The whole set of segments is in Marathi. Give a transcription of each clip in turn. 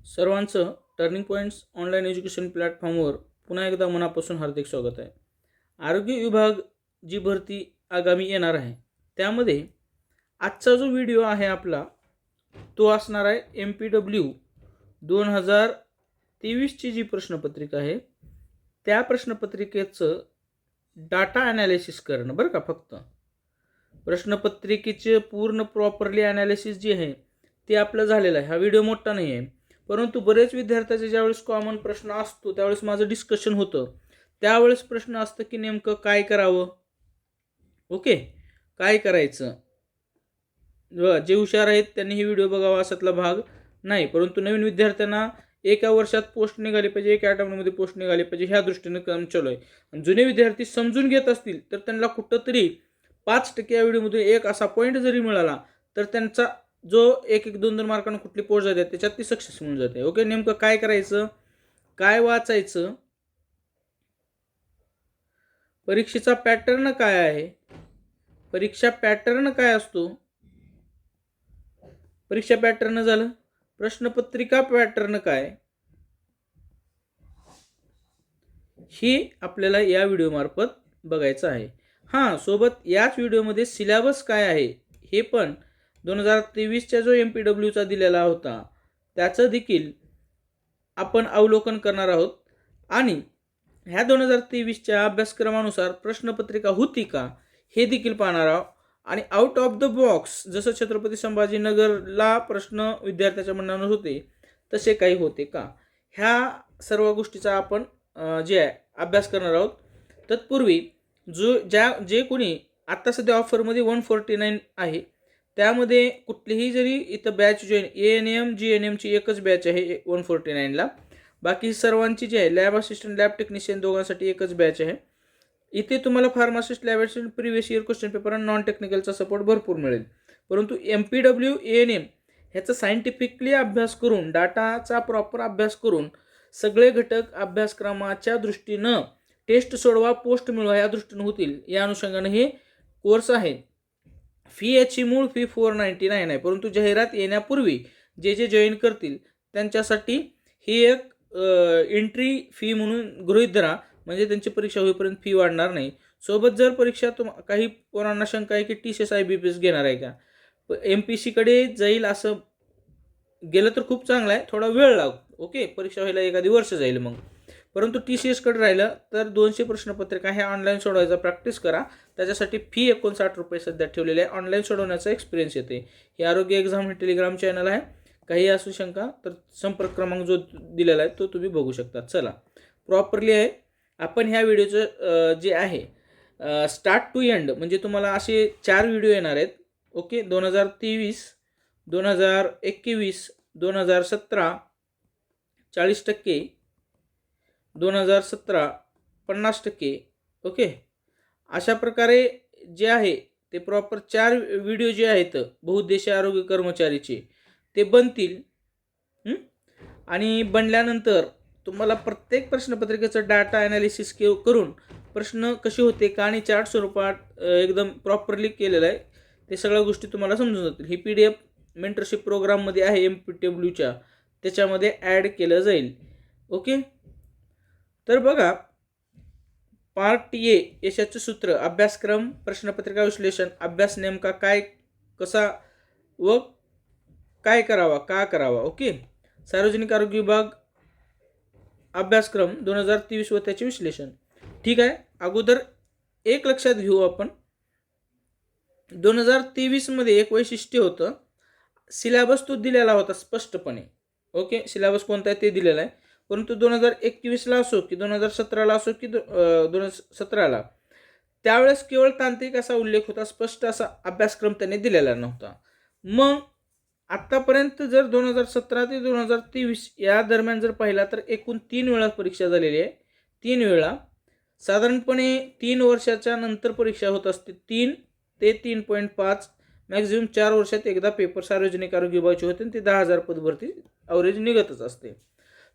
सर्वांचं टर्निंग पॉईंट्स ऑनलाईन एज्युकेशन प्लॅटफॉर्मवर पुन्हा एकदा मनापासून हार्दिक स्वागत आहे. आरोग्य विभाग जी भरती आगामी येणार आहे त्यामध्ये आजचा जो व्हिडिओ आहे आपला तो असणार आहे MPW 2023ची जी प्रश्नपत्रिका आहे त्या प्रश्नपत्रिकेचं डाटा ॲनालिसिस करणं बरं का. फक्त प्रश्नपत्रिकेचे पूर्ण प्रॉपरली ॲनालिसिस जे आहे ते आपलं झालेलं आहे. हा व्हिडिओ मोठा नाही आहे, परंतु बरेच विद्यार्थ्याचे ज्यावेळेस कॉमन प्रश्न असतो त्यावेळेस माझं डिस्कशन होतं. त्यावेळेस प्रश्न असतं की नेमकं काय करावं, ओके, काय करायचं. जे हुशार आहेत त्यांनी हे व्हिडिओ बघावा असातला भाग नाही, परंतु नवीन विद्यार्थ्यांना एका वर्षात पोस्ट निघाली पाहिजे, एका आठवड्यामध्ये पोस्ट निघाली पाहिजे ह्या दृष्टीने काम चालू आहे. आणि जुने विद्यार्थी समजून घेत असतील तर त्यांना कुठंतरी 5% या व्हिडिओमधून एक असा पॉईंट जरी मिळाला तर त्यांचा जो 1-2 मार्कांना कुठली पोस्ट जाते त्याच्यात ती सक्सेस होऊन जाते. ओके, नेमकं काय करायचं, काय वाचायचं, परीक्षेचा पॅटर्न काय आहे, परीक्षा पॅटर्न काय असतो, परीक्षा पॅटर्न झालं, प्रश्नपत्रिका पॅटर्न काय, ही आपल्याला या व्हिडिओ मार्फत बघायचं आहे. हां, सोबत याच व्हिडिओमध्ये सिलेबस काय आहे हे पण 2023च्या जो MPWचा दिलेला होता त्याचं देखील आपण अवलोकन करणार आहोत. आणि ह्या 2023च्या अभ्यासक्रमानुसार प्रश्नपत्रिका होती का हे देखील पाहणार आहोत. आणि आउट ऑफ द बॉक्स जसं छत्रपती संभाजीनगरला प्रश्न विद्यार्थ्याच्या मनानं होते तसे काही होते का, ह्या सर्व गोष्टीचा आपण जे आहे अभ्यास करणार आहोत. तत्पूर्वी जे कोणी आत्ता सध्या ऑफरमध्ये 149 आहे त्यामध्ये कुठलीही जरी इथं बॅच जॉईन ANM GNMची एकच बॅच आहे 149ला, बाकी सर्वांची जी आहे लॅब असिस्टंट लॅब टेक्निशियन दोघांसाठी एकच बॅच आहे. इथे तुम्हाला pharmacist lab assistant previous year question paper आणि नॉन टेक्निकलचा सपोर्ट भरपूर मिळेल. परंतु MPW ANM ह्याचा सायंटिफिकली अभ्यास करून डाटाचा प्रॉपर अभ्यास करून सगळे घटक अभ्यासक्रमाच्या दृष्टीनं टेस्ट सोडवा पोस्ट मिळवा या दृष्टीनं होतील या अनुषंगाने हे कोर्स आहे. फी याची मूळ फी 499 आहे, परंतु जाहिरात येण्यापूर्वी जे जॉईन करतील त्यांच्यासाठी ही एक एंट्री फी म्हणून गृहीत धरा, म्हणजे त्यांची परीक्षा होईपर्यंत फी वाढणार नाही. सोबत जर परीक्षा काही पोरांना शंका आहे की TCS IBPS घेणार आहे का, MPCकडे जाईल असं गेलं तर खूप चांगलं आहे, थोडा वेळ लागतो. ओके, परीक्षा व्हायला एखादी वर्ष जाईल मग. परंतु TCSकडे राहिलं तर 200 प्रश्नपत्रिका ह्या ऑनलाईन सोडवायचा प्रॅक्टिस करा. त्याच्यासाठी फी 59 रुपये सध्या ठेवलेली आहे. ऑनलाईन सोडवण्याचा एक्सपिरियन्स येते. हे आरोग्य एक्झाम हे टेलिग्राम चॅनल आहे. काही असू शंका तर संपर्क क्रमांक जो दिलेला आहे तो तुम्ही बघू शकता. चला प्रॉपरली आहे आपण ह्या व्हिडिओचं जे आहे स्टार्ट टू एंड म्हणजे तुम्हाला असे 4 व्हिडिओ येणार आहेत. ओके, 2023, 2021, 2017 40%, 2017 50%. ओके, अशा प्रकारे जे आहे ते प्रॉपर 4 व्हिडिओ जे आहेत बहुउद्देशीय आरोग्य कर्मचारीचे ते बनतील. आणि बनल्यानंतर तुम्हाला प्रत्येक प्रश्नपत्रिकेचं डाटा ॲनालिसिस करून प्रश्न कसे होते का आणि चार्ट स्वरूपात एकदम प्रॉपरली केलेलं आहे ते सगळ्या गोष्टी तुम्हाला समजून जातील. ही PDF मेंटरशिप प्रोग्राममध्ये आहे MPWच्या, त्याच्यामध्ये ॲड केलं जाईल. ओके, तर बघा पार्ट A यशाचं सूत्र, अभ्यासक्रम, प्रश्नपत्रिका विश्लेषण, अभ्यास नेमका काय, कसा व काय करावा, का करावा. ओके, सार्वजनिक आरोग्य विभाग अभ्यासक्रम 2023 व त्याचे विश्लेषण. ठीक आहे, अगोदर एक लक्षात घेऊ आपण. 2023 मध्ये एक वैशिष्ट्य होतं, सिलेबस तो दिलेला होता स्पष्टपणे. ओके, सिलेबस कोणता आहे ते दिलेला आहे, परंतु 2021ला असो की 2017ला असो की 2017ला त्यावेळेस केवळ तांत्रिक असा उल्लेख होता, स्पष्ट असा अभ्यासक्रम त्यांनी दिलेला नव्हता. मग आत्तापर्यंत जर 2017 ते 2023 या दरम्यान जर पाहिला तर एकूण 3 वेळा परीक्षा झालेली आहे. 3 वेळा साधारणपणे 3 वर्षाच्या नंतर परीक्षा होत असते. 3 ते 3.5 मॅक्झिमम 4 वर्षात एकदा पेपर सार्वजनिक आरोग्य विभागाचे होते आणि ते 10,000 पद भरती ॲव्हरेज निघतच असते.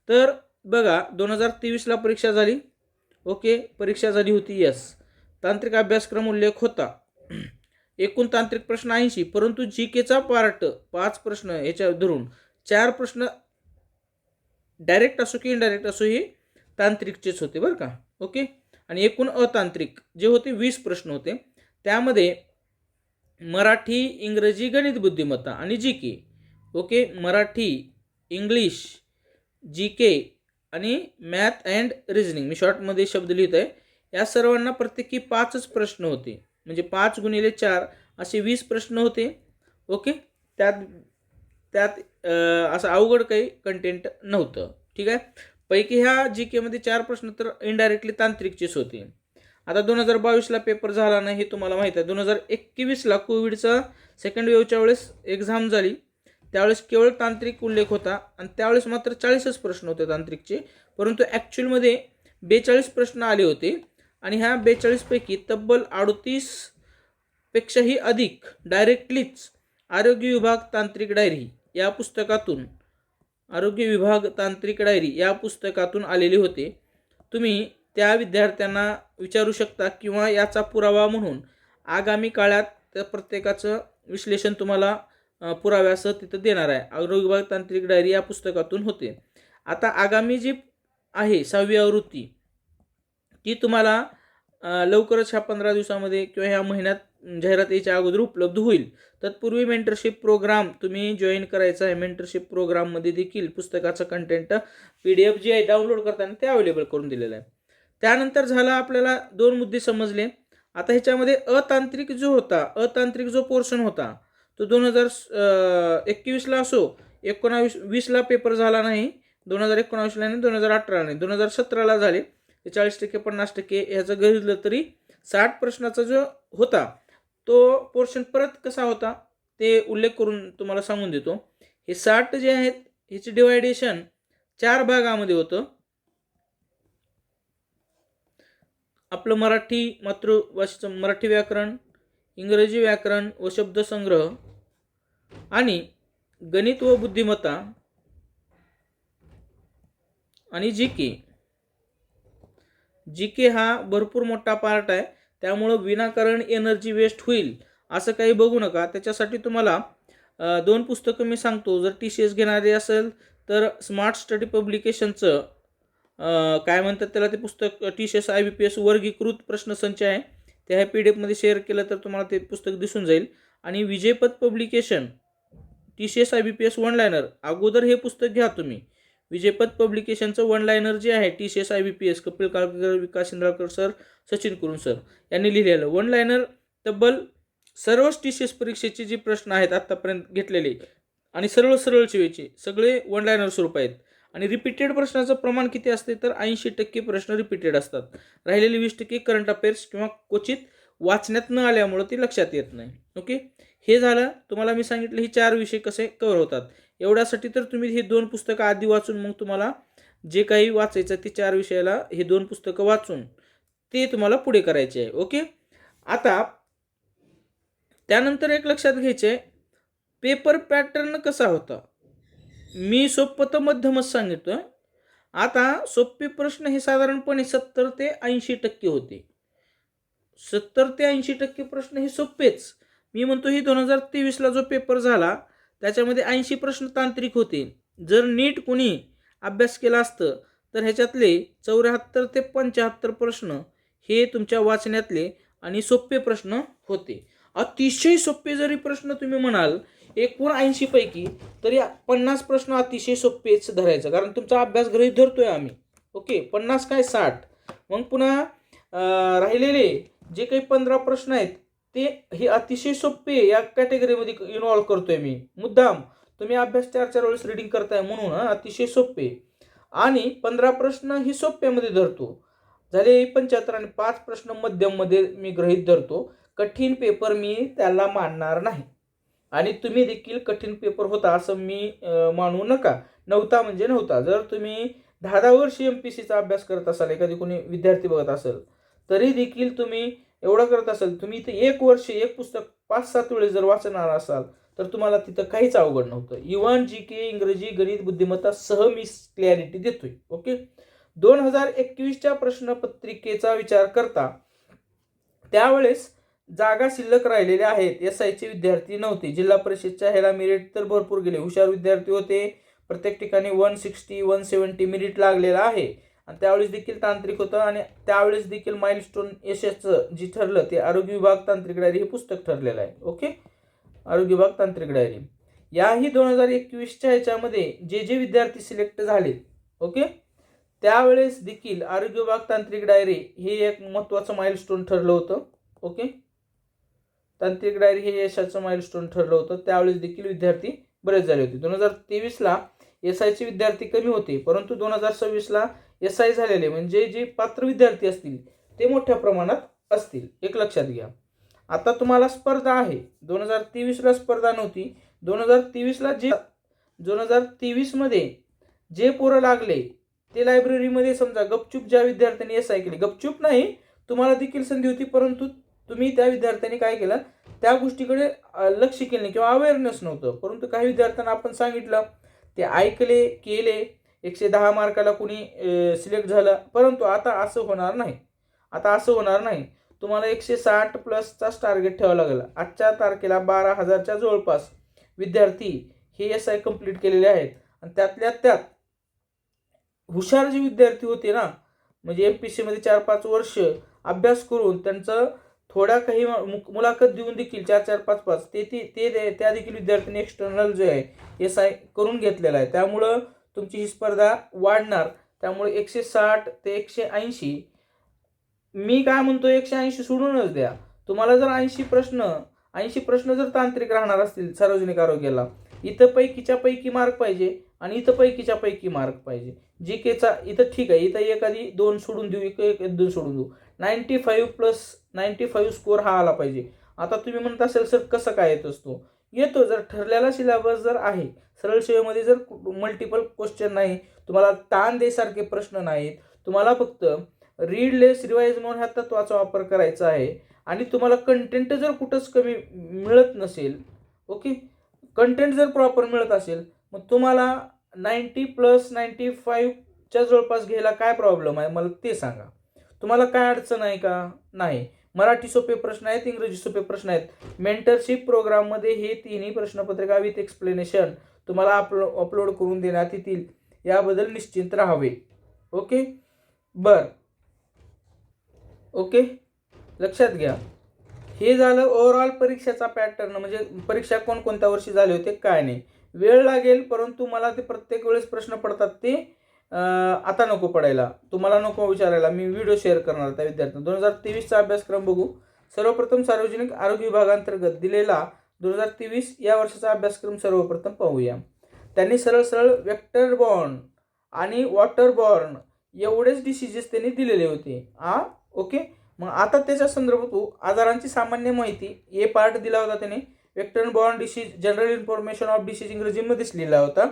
तर बघा 2023ला परीक्षा झाली. ओके, परीक्षा झाली होती. यस, तांत्रिक अभ्यासक्रम उल्लेख होता. एकूण तांत्रिक प्रश्न 80, परंतु GKचा पार्ट 5 प्रश्न याच्या धरून 4 प्रश्न डायरेक्ट असो की इनडायरेक्ट असो हे तांत्रिकचेच होते बरं का. ओके. आणि एकूण अतांत्रिक जे होते 20 प्रश्न होते. त्यामध्ये मराठी, इंग्रजी, गणित बुद्धिमत्ता आणि जी के. ओके. मराठी, इंग्लिश, जी के आणि मॅथ अँड रिझनिंग, मी शॉर्टमध्ये शब्द लिहित आहे. या सर्वांना प्रत्येकी 5च प्रश्न होते. म्हणजे 5 गुणिले 4 असे 20 प्रश्न होते. ओके. त्यात त्यात असं अवघड काही कंटेंट नव्हतं. ठीक आहे. पैकी ह्या जी केमध्ये 4 प्रश्न तर इनडायरेक्टली तांत्रिकचेच होते. आता 2022ला पेपर झाला नाही हे तुम्हाला माहीत आहे. 2021ला कोविडचा सेकंड वेव्हच्या वेळेस एक्झाम झाली. त्यावेळेस केवळ तांत्रिक उल्लेख होता आणि त्यावेळेस मात्र 40च प्रश्न होते तांत्रिकचे. परंतु ॲक्च्युअलमध्ये 42 प्रश्न आले होते आणि ह्या 42 पैकी तब्बल 38 पेक्षाही अधिक डायरेक्टलीच आरोग्य विभाग तांत्रिक डायरी या पुस्तकातून आरोग्य विभाग तांत्रिक डायरी या पुस्तकातून आलेले होते. तुम्ही त्या विद्यार्थ्यांना विचारू शकता किंवा याचा पुरावा म्हणून आगामी काळात त्या प्रत्येकाचं विश्लेषण तुम्हाला पुराव्यासह तिथं देणार आहे. आरोग्य विभाग तांत्रिक डायरी या पुस्तकातून होते. आता आगामी जी आहे 6वी आवृत्ती ती तुम्हाला लवकरच ह्या 15 दिवसामध्ये किंवा ह्या महिन्यात जाहिरात यायच्या अगोदर उपलब्ध होईल. तत्पूर्वी मेंटरशिप प्रोग्राम तुम्ही जॉईन करायचा आहे. मेंटरशिप प्रोग्राममध्ये देखील पुस्तकाचं कंटेंट PDF जे आहे डाउनलोड करताना ते अवेलेबल करून दिलेलं आहे. त्यानंतर झाला आपल्याला 2 मुद्दे समजले. आता ह्याच्यामध्ये अतांत्रिक जो पोर्शन होता तो 2021ला असो, 20ला पेपर झाला नाही, 2019ला नाही, 2018ला नाही, 2017ला झाले. 40% 50% ह्याचं गणितलं तरी 60 प्रश्नाचा जो होता तो पोर्शन परत कसा होता ते उल्लेख करून तुम्हाला सांगून देतो. हे 60 जे आहेत ह्याचे डिवायडेशन 4 भागामध्ये होतं. आपलं मराठी मातृभाषेचं मराठी व्याकरण, इंग्रजी व्याकरण व शब्दसंग्रह आणि गणित व बुद्धिमत्ता आणि जी के हा भरपूर मोठा पार्ट आहे. त्यामुळं विनाकारण एनर्जी वेस्ट होईल असं काही बघू नका. त्याच्यासाठी तुम्हाला 2 पुस्तकं मी सांगतो. जर TCS घेणारे असेल तर स्मार्ट स्टडी पब्लिकेशनचं काय म्हणतात त्याला ते पुस्तक TCS IBPS वर्गीकृत प्रश्नसंच आहे. ते ह्या PDF मध्ये शेअर केलं तर तुम्हाला ते पुस्तक दिसून जाईल. आणि Vijaypath publication TCS IBPS one liner अगोदर हे पुस्तक घ्या तुम्ही. विजयपथ पब्लिकेशनचं वन लायनर जे आहे TCS IBPS कपिल काळकेकर, विकास इंद्राळकर सर, सचिन कुरुन सर यांनी लिहिलेलं वन लायनर तब्बल सर्वच TCS परीक्षेचे जे प्रश्न आहेत आत्तापर्यंत घेतलेले आणि सरळ चिवेचे सगळे वन लायनर स्वरूप आहेत. आणि रिपीटेड प्रश्नाचं प्रमाण किती असते तर 80% प्रश्न रिपीटेड असतात. राहिलेले 20% करंट अफेअर्स किंवा क्वचित वाचण्यात न आल्यामुळं ते लक्षात येत नाही. ओके. हे झालं. तुम्हाला मी सांगितलं ही 4 विषय कसे कव्हर होतात. एवढ्यासाठी तर तुम्ही हे 2 पुस्तकं आधी वाचून मग तुम्हाला जे काही वाचायचं ते 4 विषयाला हे 2 पुस्तकं वाचून ते तुम्हाला पुढे करायचे आहे. ओके. आता त्यानंतर एक लक्षात घ्यायचे आहे, पेपर पॅटर्न कसा होता. मी सोपं तर मध्यमच सांगितलं. आता सोपे प्रश्न हे साधारणपणे 70 ते 80% होते. 70 ते 80% प्रश्न हे सोपेच. मी म्हणतो ही 2023ला जो पेपर झाला त्याच्यामध्ये 80 प्रश्न तांत्रिक होते. जर नीट कोणी अभ्यास केला असतं तर ह्याच्यातले 74 ते 75 प्रश्न हे तुमच्या वाचण्यातले आणि सोपे प्रश्न होते. अतिशय सोपे जरी प्रश्न तुम्ही म्हणाल एकूण 80 पैकी तरी 50 प्रश्न अतिशय सोपेच धरायचं, कारण तुमचा अभ्यास गृहीत धरतोय आम्ही. ओके. 50 काय 60. मग पुन्हा राहिलेले जे काही 15 प्रश्न आहेत ते हे अतिशय सोपे या कॅटेगरीमध्ये इन्व्हॉल्व करतोय मी मुद्दाम. तुम्ही अभ्यास 4-4 वेळेस रीडिंग करताय म्हणून अतिशय सोपे. आणि 15 प्रश्न ही सोप्यामध्ये धरतो. झाले 75 आणि 5 प्रश्न मध्यममध्ये मी गृहीत धरतो. कठीण पेपर मी त्याला मानणार नाही. आणि तुम्ही देखील कठीण पेपर होता असं मी मानू नका. नव्हता म्हणजे नव्हता. जर तुम्ही 10-10 वर्ष MPSCचा अभ्यास करत असाल, एखादी कोणी विद्यार्थी बघत असेल तरी देखील तुम्ही एवढं करत असाल, तुम्ही इथे 1 वर्ष एक पुस्तक 5-7 वेळेस जर वाचणार असाल तर तुम्हाला तिथं काहीच अवघड नव्हतं. इव्हन GK, इंग्रजी, गणित, बुद्धिमत्ता सह मी क्लॅरिटी देतोय. ओके. 2021च्या प्रश्नपत्रिकेचा विचार करता त्यावेळेस जागा शिल्लक राहिलेल्या आहेत. SIचे विद्यार्थी नव्हते. जिल्हा परिषदच्या ह्याला मेरिट तर भरपूर गेले. हुशार विद्यार्थी होते प्रत्येक ठिकाणी 160 170 मिनिट लागलेला आहे. आणि त्यावेळेस देखील तांत्रिक होतं आणि त्यावेळेस देखील माइलस्टोन यशाचं जे ठरलं ते आरोग्य विभाग तांत्रिक डायरी हे पुस्तक ठरलेलं आहे. ओके, आरोग्य विभाग तांत्रिक डायरी. याही 2021च्या ह्याच्यामध्ये जे विद्यार्थी सिलेक्ट झाले, ओके, त्यावेळेस देखील आरोग्य विभाग तांत्रिक डायरी हे एक महत्त्वाचं माइलस्टोन ठरलं होतं. ओके, तांत्रिक डायरी हे यशाचं माइलस्टोन ठरलं होतं. त्यावेळेस देखील विद्यार्थी बरेच झाले होते. 2023ला SIचे विद्यार्थी कमी होते, परंतु 2026ला SI झालेले म्हणजे जे पात्र विद्यार्थी असतील ते मोठ्या प्रमाणात असतील, एक लक्षात घ्या. आता तुम्हाला स्पर्धा आहे. 2023ला स्पर्धा नव्हती. 2023ला 2023मध्ये जे पोरं लागले ते लायब्ररीमध्ये समजा गपचूप ज्या विद्यार्थ्यांनी SI केली, गपचूप नाही, तुम्हाला देखील संधी होती, परंतु तुम्ही त्या विद्यार्थ्यांनी काय केलं, त्या गोष्टीकडे लक्ष केलं नाही किंवा अवेअरनेस नव्हतं. परंतु काही विद्यार्थ्यांना आपण सांगितलं, ते ऐकले, केले, 110 मार्काला कुणी सिलेक्ट झालं. परंतु आता असं होणार नाही. आता असं होणार नाही. तुम्हाला 160 प्लसचाच टार्गेट ठेवावं लागेल. आजच्या तारखेला 12,000च्या जवळपास विद्यार्थी हे SI कंप्लीट केलेले आहेत. आणि त्यातल्या त्यात हुशार जे विद्यार्थी होते ना, म्हणजे MPSC मध्ये 4-5 वर्ष अभ्यास करून त्यांचं थोड्या काही मुलाखत देऊन देखील 4-4, 5-5 ते त्या देखील विद्यार्थ्यांनी एक्सटर्नल जे आहे SI करून घेतलेला आहे. त्यामुळं तुमची ही स्पर्धा वाढणार. त्यामुळे 160 ते 180, मी काय म्हणतो 180 सोडूनच द्या. तुम्हाला जर 80 प्रश्न जर तांत्रिक राहणार असतील सार्वजनिक आरोग्याला, इथं पैकीच्या पैकी मार्क पाहिजे आणि इथं पैकीच्या पैकी मार्क पाहिजे. GKचा इथं ठीक आहे, इथं एखादी 2 सोडून देऊ, एक 2 सोडून देऊ. 95 प्लस 95 स्कोअर हा आला पाहिजे. आता तुम्ही म्हणत असेल सर कसं काय येत असतो, येतो जर ठरलेला सिलेबस जर आहे, सरळ सेवेमध्ये जर मल्टिपल क्वेश्चन नाही, तुम्हाला ताण द्यायसारखे प्रश्न नाहीत, तुम्हाला फक्त रीड लेस रिवाइज मोर ह्या तत्वाचा वापर करायचा आहे आणि तुम्हाला कंटेंट जर कुठंच कमी मिळत नसेल, ओके, कंटेंट जर प्रॉपर मिळत असेल, मग तुम्हाला 90 प्लस 95च्या जवळपास घ्यायला काय प्रॉब्लेम आहे मला ते सांगा. तुम्हाला काय अडचण आहे का? नाही. मराठी सोपे प्रश्न आहेत, इंग्रजी सोपे प्रश्न आहेत. मेंटरशिप प्रोग्राममध्ये हे तिन्ही प्रश्नपत्रिका विथ एक्सप्लेनेशन तुम्हाला अपलोड करून देण्यात येतील. याबद्दल निश्चिंत राहावे. ओके, बर, ओके, लक्षात घ्या. हे झालं ओव्हरऑल परीक्षेचा पॅटर्न, म्हणजे परीक्षा कोणत्या वर्षी झाले होते काय नाही. वेळ लागेल, परंतु मला ते प्रत्येक वेळेस प्रश्न पडतात ते आता नको पडायला, तुम्हाला नको विचारायला. मी व्हिडिओ शेअर करणार त्या विद्यार्थ्यांना. 2023चा अभ्यासक्रम बघू. सर्वप्रथम सार्वजनिक आरोग्य विभागांतर्गत दिलेला 2023 या वर्षाचा अभ्यासक्रम सर्वप्रथम पाहूया. त्यांनी सरळ वेक्टर बॉर्न आणि वॉटर बॉर्न एवढेच डिसीजेस त्यांनी दिलेले होते. ओके, मग आता त्याच्या संदर्भात आजारांची सामान्य माहिती ए पार्ट दिला होता त्याने. Vector borne disease general information of disease इंग्रजीमध्येच लिहिला होता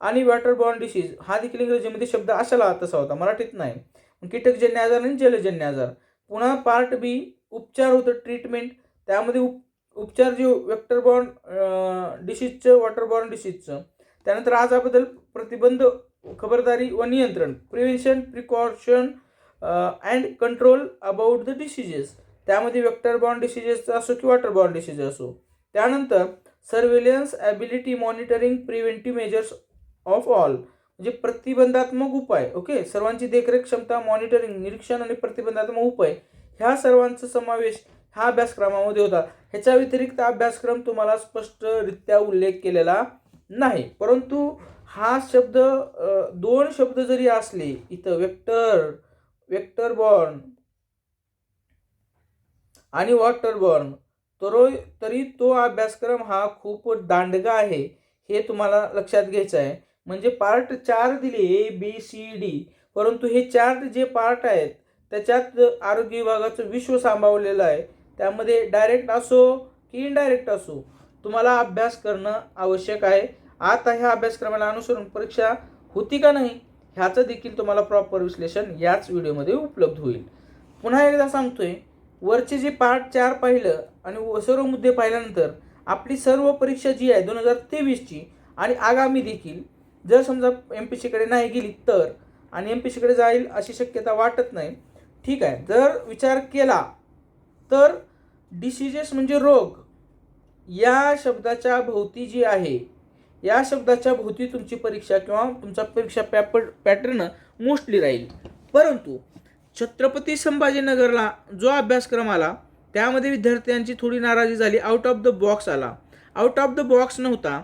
आणि वॉटर बॉर्न डिसीज हा देखील इंग्रजीमध्ये शब्द अशाला तसा होता, मराठीत नाही. कीटकजन्य आजार आणि जलजन्य आजार. पुन्हा पार्ट बी उपचार होतं, ट्रीटमेंट. त्यामध्ये उपचार जे वेक्टर बॉर्न डिसीजचं, वॉटर बॉर्न डिसीजचं. त्यानंतर आजाराबद्दल प्रतिबंध, खबरदारी व नियंत्रण, prevention, precaution and control about the diseases. त्यामध्ये वेक्टर बॉर्न डिसीजेसचा असो की वॉटर बॉर्न डिसीज असो. त्यानंतर surveillance, ability, monitoring, preventive measures of all, म्हणजे प्रतिबंधात्मक उपाय. ओके, सर्वांची देखरेख क्षमता, मॉनिटरिंग, निरीक्षण आणि प्रतिबंधात्मक उपाय ह्या सर्वांचा समावेश ह्या अभ्यासक्रमामध्ये होता. ह्याच्या व्यतिरिक्त अभ्यासक्रम तुम्हाला स्पष्टरित्या उल्लेख केलेला नाही. परंतु हा शब्द 2 शब्द जरी असले इथं, वेक्टर बॉर्न आणि वॉटर बॉर्न, तरी तो अभ्यासक्रम हा खूप दांडगा आहे, हे तुम्हाला लक्षात घ्यायचं आहे. म्हणजे पार्ट 4 दिले ABCD, परंतु हे 4 जे पार्ट आहेत त्याच्यात आरोग्य विभागाचं विश्व सांभाळलेलं आहे. त्यामध्ये डायरेक्ट असो की इनडायरेक्ट असो तुम्हाला अभ्यास करणं आवश्यक आहे. आता ह्या अभ्यासक्रमाला अनुसरून परीक्षा होती का नाही ह्याचं देखील तुम्हाला प्रॉपर विश्लेषण याच व्हिडिओमध्ये उपलब्ध होईल. पुन्हा एकदा सांगतोय, वरचे जे पार्ट 4 पाहिलं आणि सर्व मुद्दे पाहिल्यानंतर आपली सर्व परीक्षा जी आहे 2023ची आणि आगामी देखील, जर समजा MPSCकडे नाही गेली तर, आणि MPSCकडे जाईल अशी शक्यता वाटत नाही, ठीक आहे, जर विचार केला तर डिसीजेस म्हणजे रोग या शब्दाच्या भोवती जी आहे या शब्दाच्या भोवती तुमची परीक्षा किंवा तुमचा परीक्षा पॅटर्न मोस्टली राहील. परंतु छत्रपती संभाजीनगरला जो अभ्यासक्रम आला त्यामध्ये विद्यार्थ्यांची थोडी नाराजी झाली. आउट ऑफ द बॉक्स आला. आउट ऑफ द बॉक्स नव्हता.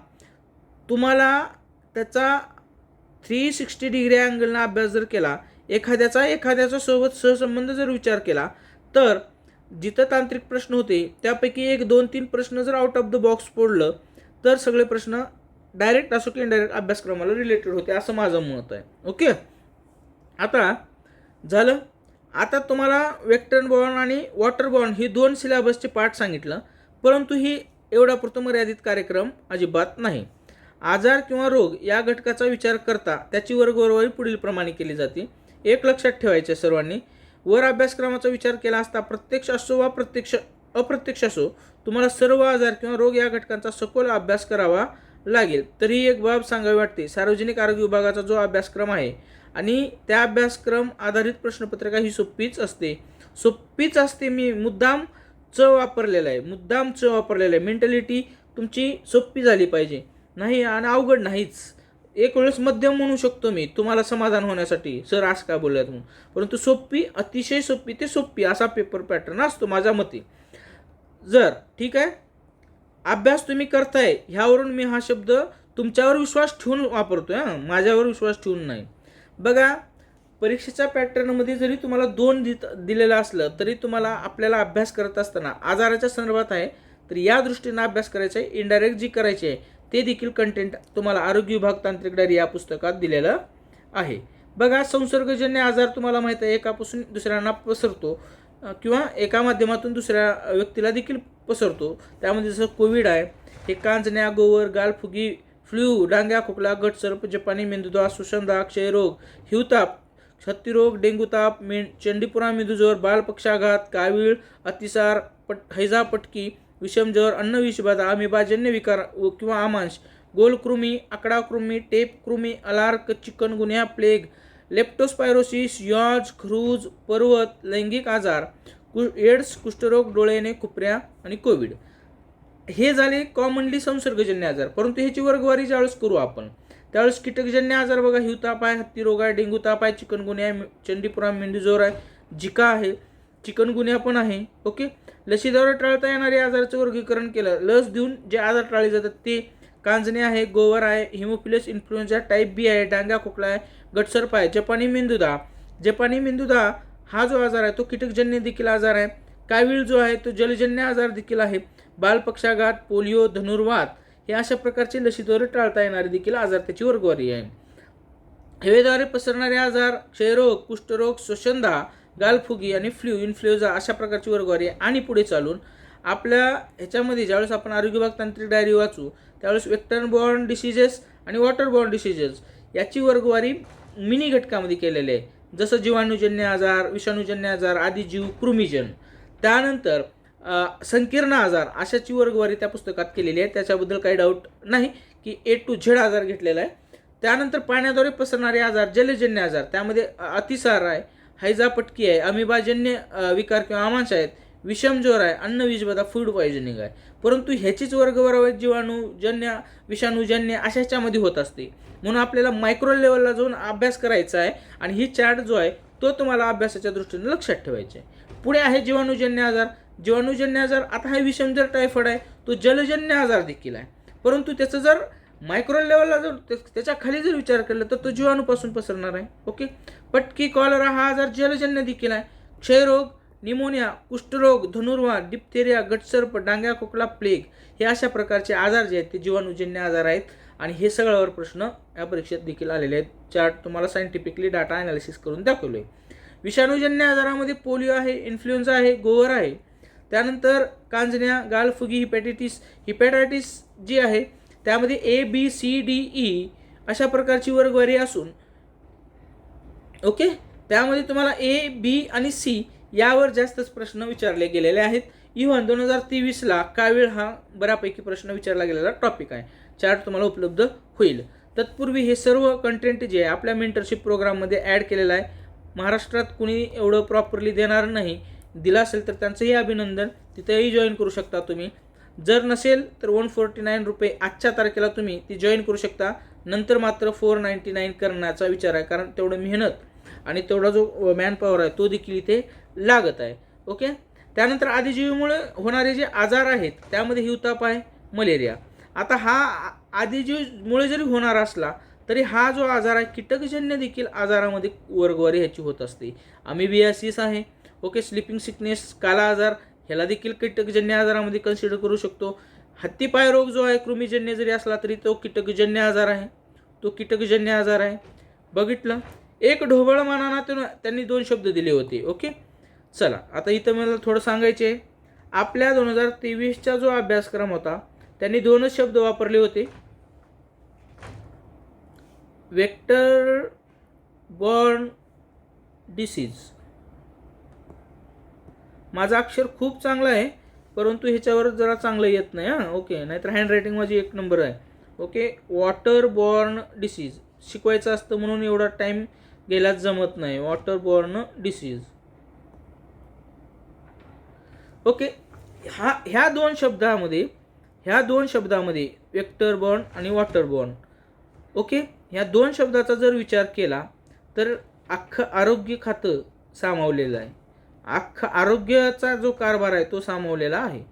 तुम्हाला त्याचा 360 डिग्री अँगलनं अभ्यास जर केला, एखाद्याचा सोबत सहसंबंध जर विचार केला, तर जिथं तांत्रिक प्रश्न होते त्यापैकी 1, 2, 3 प्रश्न जर आउट ऑफ द बॉक्स पडलं तर सगळे प्रश्न डायरेक्ट असो की इनडायरेक्ट अभ्यासक्रमाला रिलेटेड होते असं माझं मत आहे. ओके, आता झालं. आता तुम्हाला वेक्टर बॉर्न आणि वॉटर बॉर्न ही 2 सिलेबसचे पार्ट सांगितलं, परंतु ही एवढ्यापुरतं मर्यादित कार्यक्रम अजिबात नाही. आजार किंवा रोग या घटकाचा विचार करता त्याची वर्गवारी पुढील प्रमाणे केली जाते. एक लक्षात ठेवायचे सर्वांनी, वर अभ्यासक्रमाचा विचार केला असता प्रत्यक्ष असो वा अप्रत्यक्ष असो तुम्हाला सर्व आजार किंवा रोग या घटकांचा सखोल अभ्यास करावा लागेल. तरी एक बाब सांगावी वाटते, सार्वजनिक आरोग्य विभागाचा जो अभ्यासक्रम आहे आणि त्या अभ्यासक्रम आधारित प्रश्नपत्रिका ही सोपीच असते. मी मुद्दाम वापरलेला आहे. मेंटॅलिटी तुमची सोपी झाली पाहिजे, नाही आणि अवघड नाहीच. एक वेळेस मध्यम म्हणू शकतो मी तुम्हाला समाधान होण्यासाठी, सर आज का बोललात म्हणून, परंतु सोपी, अतिशय सोपी ते सोपी असा पेपर पॅटर्न असतो माझ्या मते. जर ठीक आहे अभ्यास तुम्ही करताय ह्यावरून मी हा शब्द तुमच्यावर विश्वास ठेवून वापरतोय, माझ्यावर विश्वास ठेवून नाही. बघा, परीक्षेच्या पॅटर्नमध्ये जरी तुम्हाला 2 दिलेलं असलं तरी तुम्हाला आपल्याला अभ्यास करत असताना आजाराच्या संदर्भात आहे तर या दृष्टीनं अभ्यास करायचा आहे. इनडायरेक्ट जी करायची आहे ते देखील कंटेंट तुम्हाला आरोग्य विभाग तांत्रिक डायरी या पुस्तकात दिलेलं आहे. बघा, संसर्गजन्य आजार तुम्हाला माहीत आहे एकापासून दुसऱ्यांना पसरतो किंवा एका माध्यमातून दुसऱ्या व्यक्तीला देखील पसरतो. त्यामध्ये जसं कोविड आहे, हे कांजण्या, गोवर, गालफुगी, फ्ल्यू, डांग्या, खोकला, गटसर्प, जपानी मेंदूद्वा, सुषंधा, क्षयरोग, हिवताप, छत्तीरोग, डेंग्यू ताप, चंडीपुरा मेंदूज्वर, बालपक्षाघात, कावीळ, अतिसार, हैजापटकी, विषमज्वर, अन्नविषबाधा, अमिबाजन्य विकार किंवा आमांश, गोलकृमी, आकडाकृमी, टेपकृमी, अलार्क, चिकनगुन्या, प्लेग, लेप्टोस्पायरोसिस, यॉज, क्रूज, पर्वत, लैंगिक आजार, एड्स, कुष्ठरोग, डोळ्याने, कुपऱ्या आणि कोविड. हे झाले कॉमनली संसर्गजन्य आजार. परंतु ह्याची वर्गवारी ज्यावेळेस करू आपण त्यावेळेस कीटकजन्य आजार बघा, हिवताप आहे, हत्तीरोग आहे, डेंग्यू ताप आहे, चिकनगुन्या आहे, चंडीपुरा मेंदूज्वर आहे, जिका आहे, चिकनगुन्या पण आहे. ओके, लसीद्वारे टाळता येणारे आजाराचं वर्गीकरण केलं. लस देऊन जे आजार टाळले जातात ते कांजणे आहे, गोवर आहे, हिमोफिलस इन्फ्लुएन्झा टाईप बी आहे, डांगा खोकला आहे, गटसर्प आहे, जपानी मेंदूदा हा जो आजार आहे तो कीटकजन्य देखील आजार आहे. कावीळ जो आहे तो जलजन्य आजार देखील आहे. बालपक्षाघात, पोलिओ, धनुर्वात हे अशा प्रकारचे लसीद्वारे टाळता येणारे देखील आजार त्याची वर्गवारी आहे. हवेद्वारे पसरणारे आजार, क्षयरोग, कुष्ठरोग, सुषंधा, गालफुगी आणि इन्फ्लुएन्झा अशा प्रकारची वर्गवारी आहे. आणि पुढे चालून आपल्या ह्याच्यामध्ये ज्यावेळेस आपण आरोग्य विभाग तांत्रिक डायरी वाचू त्यावेळेस वेक्टर बॉर्न डिसीजेस आणि वॉटर बॉर्न डिसीजेस याची वर्गवारी मिनी घटकामध्ये केलेली आहे. जसं जीवाणूजन्य आजार, विषाणूजन्य आजार, आदिजीव, कृमीजन. त्यानंतर संकीर्ण आजार अशाची वर्गवारी त्या पुस्तकात केलेली आहे. त्याच्याबद्दल काही डाऊट नाही की A to Z आजार घेतलेला आहे. त्यानंतर पाण्याद्वारे पसरणारे आजार, जलजन्य आजार, त्यामध्ये अतिसार आहे, हैजापटकी आहे, अमिबाजन्य विकार किंवा आमांश आहेत, विषमज्वर आहे, अन्नविषबाधा, फूड पॉयझनिंग आहे. परंतु ह्याचीच वर्गवारी जीवाणूजन्य, विषाणूजन्य अशा ह्याच्यामध्ये होत असते. म्हणून आपल्याला मायक्रो लेवलला जाऊन अभ्यास करायचा आहे आणि ही चार्ट जो आहे तो तुम्हाला अभ्यासाच्या दृष्टीने लक्षात ठेवायचा आहे. पुढे आहे जीवाणूजन्य आजार. आता हा विषमज्वर टायफॉइड आहे, तो जलजन्य आजार देखील आहे. परंतु त्याचं जर मायक्रो लेवलला जर त्याच्या खाली जर विचार केला तर तो जीवाणूपासून पसरणार आहे. ओके, पटकी, कॉलरा हा आजार जलजन्य देखील आहे. क्षयरोग, निमोनिया, कुष्ठरोग, धनुर्वात, डिप्थेरिया, गटसर्प, डांग्या खोकला, प्लेग हे अशा प्रकारचे आजार जे आहेत ते जीवाणूजन्य आजार आहेत. आणि हे सगळ्यावर प्रश्न या परीक्षेत देखील आलेले आहेत. चार्ट तुम्हाला सायंटिफिकली डाटा ॲनालिसिस करून दाखवले. विषाणूजन्य आजारामध्ये पोलिओ आहे, इन्फ्लुएन्झा आहे, गोवर आहे. त्यानंतर कांजण्या, गालफुगी, हिपॅटायटिस जी आहे त्यामध्ये ABCDE अशा प्रकारची वर्गवारी असून ओके त्यामध्ये तुम्हाला A, B आणि C यावर जास्तच प्रश्न विचारले गेलेले आहेत. इव्हन 2023ला कावीळ हा बऱ्यापैकी प्रश्न विचारला गेलेला टॉपिक आहे. चार्ट तुम्हाला उपलब्ध होईल. तत्पूर्वी हे सर्व कंटेंट जे आहे आपल्या मेंटरशिप प्रोग्राममध्ये ॲड केलेलं आहे. महाराष्ट्रात कुणी एवढं प्रॉपरली देणार नाही. दिला असेल तर त्यांचंही अभिनंदन. तिथेही जॉईन करू शकता तुम्ही. जर नसेल तर 149 रुपये आजच्या तारखेला तुम्ही ती जॉईन करू शकता. नंतर मात्र 499 करण्याचा विचार आहे, कारण तेवढं मेहनत आणि तेवढा जो मॅनपॉवर आहे तो देखील इथे लागत आहे. ओके. त्यानंतर आदिजीवीमुळे होणारे जे आजार आहेत त्यामध्ये हिवताप आहे, मलेरिया. आता हा आदिजीवीमुळे जरी होणार असला तरी हा जो आजार आहे कीटकजन्य देखील आजारामध्ये वर्गवारी ह्याची होत असते. अमिबियासिस आहे. ओके. स्लिपिंग सिकनेस, काला आजार, ह्याला देखील कीटकजन्य आजारामध्ये कन्सिडर करू शकतो. हत्तीपाय रोग जो आहे कृमीजन्य जरी असला तरी तो कीटकजन्य आजार आहे, तो कीटकजन्य आजार आहे. बघितलं. एक ढोबळमानानं त्यांनी 2 शब्द दिले होते. ओके. चला आता इथं मला थोडं सांगायचे आहे. आपल्या 2023चा जो अभ्यासक्रम होता त्यांनी 2च शब्द वापरले होते, वेक्टर बॉर्न डिसीज. माझं अक्षर खूप चांगलं आहे परंतु ह्याच्यावर जरा चांगलं येत नाही. ओके. नाहीतर हँडरायटिंग माझी 1 नंबर आहे. ओके. वॉटर बॉर्न डिसीज शिकवायचं असतं म्हणून एवढा टाईम गेलाच जमत नाही. Water born disease. ओके. ह्या दोन शब्दामध्ये वेक्टर बॉर्न आणि वॉटर बॉर्न. ओके. ह्या 2 शब्दाचा जर विचार केला तर अख्खं आरोग्य खातं सामावलेलं आहे. अख्खा आरोग्याचा जो कारभार आहे तो सामावलेला आहे,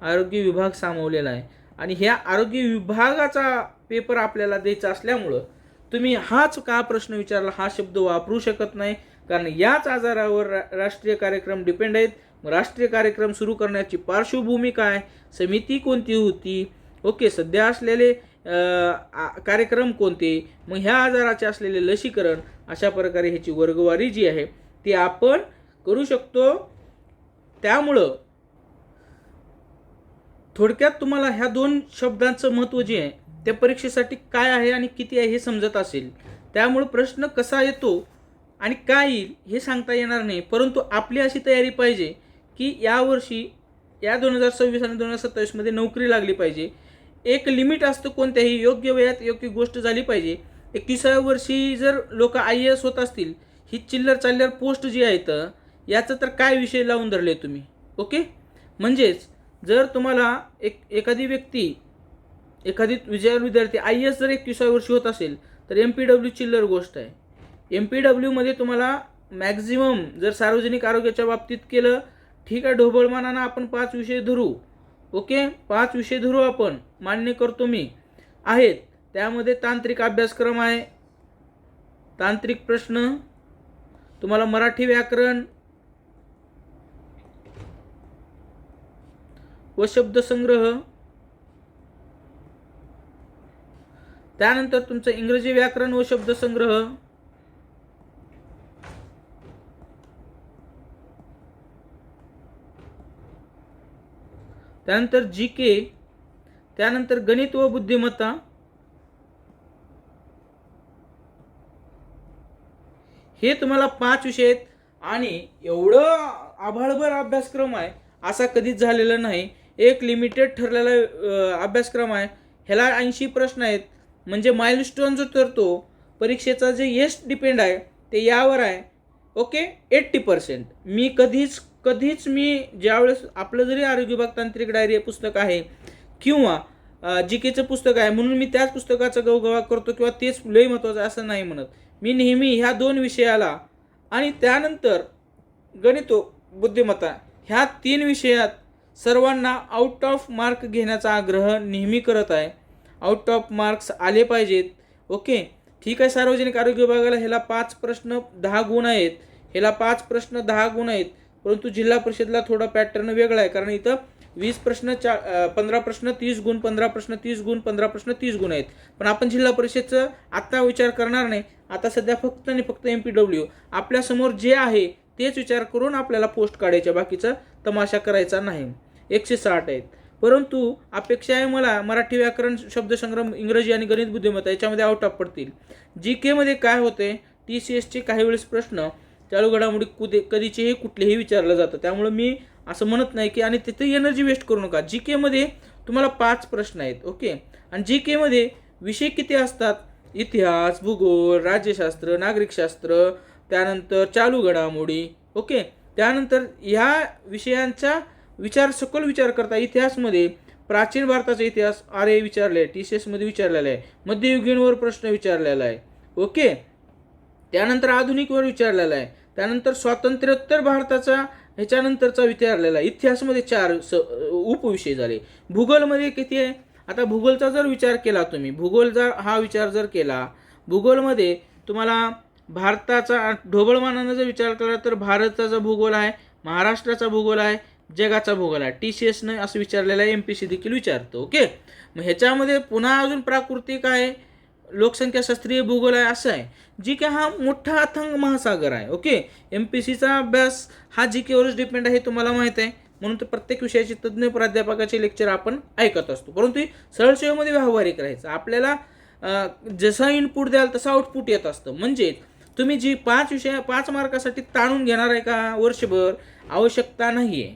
आरोग्य विभाग सामावलेला आहे. आणि ह्या आरोग्य विभागाचा पेपर आपल्याला द्यायचा असल्यामुळं तुम्ही हाच का प्रश्न विचारला हा शब्द वापरू शकत नाही, कारण याच आजारावर राष्ट्रीय कार्यक्रम डिपेंड आहेत. मग राष्ट्रीय कार्यक्रम सुरू करण्याची पार्श्वभूमी काय, समिती कोणती होती, ओके, सध्या असलेले कार्यक्रम कोणते, मग ह्या आजाराचे असलेले लसीकरण, अशा प्रकारे ह्याची वर्गवारी जी आहे ती आपण करू शकतो. त्यामुळं थोडक्यात तुम्हाला ह्या 2 शब्दांचं महत्त्व जे आहे त्या परीक्षेसाठी काय आहे आणि किती आहे हे समजत असेल. त्यामुळं प्रश्न कसा येतो आणि काय येईल हे सांगता येणार नाही, परंतु आपली अशी तयारी पाहिजे की यावर्षी या 2026 आणि 2027 मध्ये नोकरी लागली पाहिजे. एक लिमिट असतं कोणत्याही, योग्य वयात योग्य गोष्ट झाली पाहिजे. 21व्या वर्षी जर लोक IAS होत असतील, ही चिल्लर चाल्लर पोस्ट जी आहेत याचं तर काय विषय लावून धरले तुम्ही. ओके. म्हणजेच जर तुम्हाला एखादी विद्यार्थी IAS जर 21व्या वर्षी होत असेल तर MPW चिल्लर गोष्ट आहे. MPW मध्ये तुम्हाला मॅक्झिमम जर सार्वजनिक आरोग्याच्या बाबतीत केलं, ठीक आहे, ढोबळमानानं आपण 5 विषय धरू. ओके. 5 विषय धरू, आपण मान्य करतो मी आहेत. त्यामध्ये तांत्रिक अभ्यासक्रम आहे, तांत्रिक प्रश्न, तुम्हाला मराठी व्याकरण व शब्दसंग्रह, त्यानंतर तुमचं इंग्रजी व्याकरण व शब्दसंग्रह, त्यानंतर GK, त्यानंतर गणित व बुद्धिमत्ता, हे तुम्हाला 5 विषय आहेत. आणि एवढं आभाळभर अभ्यासक्रम आहे असा कधीच झालेला नाही. एक लिमिटेड ठरलेला अभ्यासक्रम आहे. ह्याला 80 प्रश्न आहेत. म्हणजे माइलस्टोन जो ठरतो परीक्षेचा जे यश डिपेंड आहे ते यावर आहे. ओके. 80%. मी कधीच मी ज्यावेळेस आपलं जरी आरोग्य विभाग तांत्रिक डायरी हे पुस्तक आहे किंवा GKचं पुस्तक आहे म्हणून मी त्याच पुस्तकाचा गवगवा करतो किंवा तेच लय महत्त्वाचं असं नाही म्हणत. मी नेहमी ह्या 2 विषयाला आणि त्यानंतर गणित बुद्धिमत्ता ह्या 3 विषयात सर्वांना आउट ऑफ मार्क घेण्याचा आग्रह नेहमी करत आहे. आउट ऑफ मार्क्स आले पाहिजेत. ओके. ठीक आहे. सार्वजनिक आरोग्य विभागाला ह्याला 5 प्रश्न 10 गुण आहेत, ह्याला 5 प्रश्न 10 गुण आहेत, परंतु जिल्हा परिषदला थोडा पॅटर्न वेगळा आहे, कारण इथं 20 प्रश्न 15 प्रश्न 30 गुण, 15 प्रश्न 30 गुण, 15 प्रश्न 30 गुण आहेत. पण आपण जिल्हा परिषदचं आत्ता विचार करणार नाही. आता सध्या फक्त आणि फक्त MPW आपल्यासमोर जे आहे तेच विचार करून आपल्याला पोस्ट काढायच्या, बाकीचा तमाशा करायचा नाही. 160 आहेत. परंतु अपेक्षा आहे मला मराठी व्याकरण, शब्दसंग्रह, इंग्रजी आणि गणित बुद्धिमत्ता याच्यामध्ये आउट ऑफ पडतील. GK मध्ये काय होते, TCSचे काही वेळेस प्रश्न चालू घडामोडी कधीचेही कुठलेही विचारलं जातं. त्यामुळे मी असं म्हणत नाही की आणि तिथे एनर्जी वेस्ट करू नका. GK मध्ये तुम्हाला 5 प्रश्न आहेत. ओके. आणि GK मध्ये विषय किती असतात, इतिहास, भूगोल, राज्यशास्त्र, नागरिकशास्त्र, त्यानंतर चालू घडामोडी. ओके. त्यानंतर ह्या विषयांच्या सखोल विचार करता इतिहासमध्ये प्राचीन भारताचा इतिहास आर्य विचारले आहे, TCS मध्ये विचारलेला आहे. मध्ययुगीनवर प्रश्न विचारलेला आहे. ओके. त्यानंतर आधुनिकवर विचारलेला आहे. त्यानंतर स्वातंत्र्योत्तर भारताचा ह्याच्यानंतरचा विचारलेला आहे. इतिहासमध्ये 4 उपविषय झाले. भूगोलमध्ये किती आहे? आता भूगोलचा जर विचार केला तुम्ही, हा विचार जर केला, भूगोलमध्ये तुम्हाला भारताचा ढोबळमानानं जर विचार केला तर भारताचा भूगोल आहे, महाराष्ट्राचा भूगोल आहे, जगाचा भूगोल आहे. TCSनं असं विचारलेलं आहे, MPC देखील विचारतो. ओके. मग ह्याच्यामध्ये पुन्हा अजून प्राकृतिक आहे, लोकसंख्याशास्त्रीय भूगोल आहे, असं आहे. GK हा मोठा अथांग महासागर आहे. ओके. MPCचा अभ्यास हा GKवरच डिपेंड आहे, तुम्हाला माहीत आहे. म्हणून तर प्रत्येक विषयाचे तज्ज्ञ प्राध्यापकाचे लेक्चर आपण ऐकत असतो. परंतु सरळ सेवेमध्ये व्यावहारिक राहायचं. आपल्याला जसा इनपुट द्याल तसं आउटपुट येत असतं. म्हणजे तुम्ही जी 5 मार्कासाठी ताणून घेणार आहे का वर्षभर? आवश्यकता नाही आहे,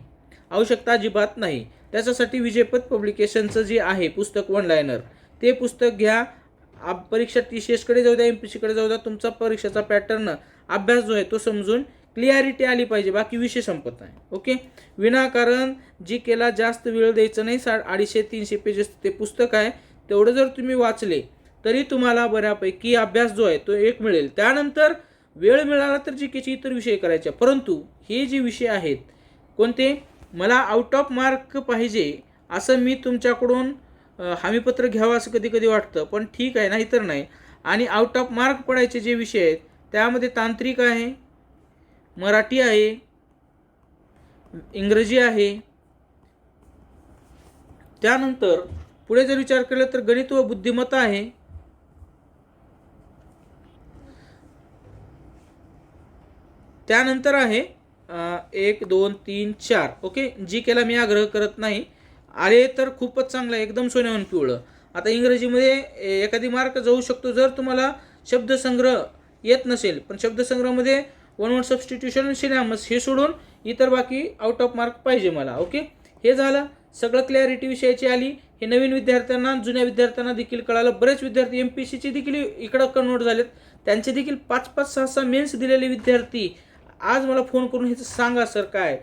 आवश्यकता अजिबात नाही. त्याच्यासाठी विजयपथ पब्लिकेशनचं जे आहे पुस्तक वन लायनर, ते पुस्तक घ्या. परीक्षा TCS कडे जाऊ द्या, MPC कडे जाऊ द्या, तुमचा परीक्षेचा पॅटर्न अभ्यास जो आहे तो समजून क्लिअरिटी आली पाहिजे, बाकी विषय संपत आहे. ओके. विनाकारण GKला जास्त वेळ द्यायचं नाही. 250-300 पेजेस ते पुस्तक आहे, तेवढं जर तुम्ही वाचले तरी तुम्हाला बऱ्यापैकी अभ्यास जो आहे तो एक मिळेल. त्यानंतर वेळ मिळाला तर GKचे इतर विषय करायचे. परंतु हे जे विषय आहेत कोणते, मला आउट ऑफ मार्क पाहिजे असं मी तुमच्याकडून हमीपत्र घ्यावं असं कधी कधी वाटतं, पण ठीक आहे, नाही तर नाही. आणि आउट ऑफ मार्क पडायचे जे विषय आहेत त्यामध्ये तांत्रिक आहे, मराठी आहे, इंग्रजी आहे. त्यानंतर पुढे जर विचार केला तर गणित व बुद्धिमत्ता आहे. त्यानंतर आहे 1 2 3 4. ओके. GKला मी आग्रह करत नाही, आले तर खूपच चांगलं, एकदम सोन्याहून पिवळं. आता इंग्रजीमध्ये एखादी मार्क जाऊ शकतो जर तुम्हाला शब्दसंग्रह येत नसेल, पण शब्दसंग्रहामध्ये वन वर्ड सबस्टिट्यूशन, सिनॅमस हे सोडून इतर बाकी आउट ऑफ मार्क पाहिजे मला. ओके. हे झालं, सगळं क्लॅरिटी विषयाची आली. हे नवीन विद्यार्थ्यांना, जुन्या विद्यार्थ्यांना देखील कळालं. बरेच विद्यार्थी MPCचे देखील इकडं कन्वर्ट झालेत, त्यांचे देखील 5-5 6-6 मेन्स दिलेले विद्यार्थी आज मला फोन करून हे सांगा सर काय.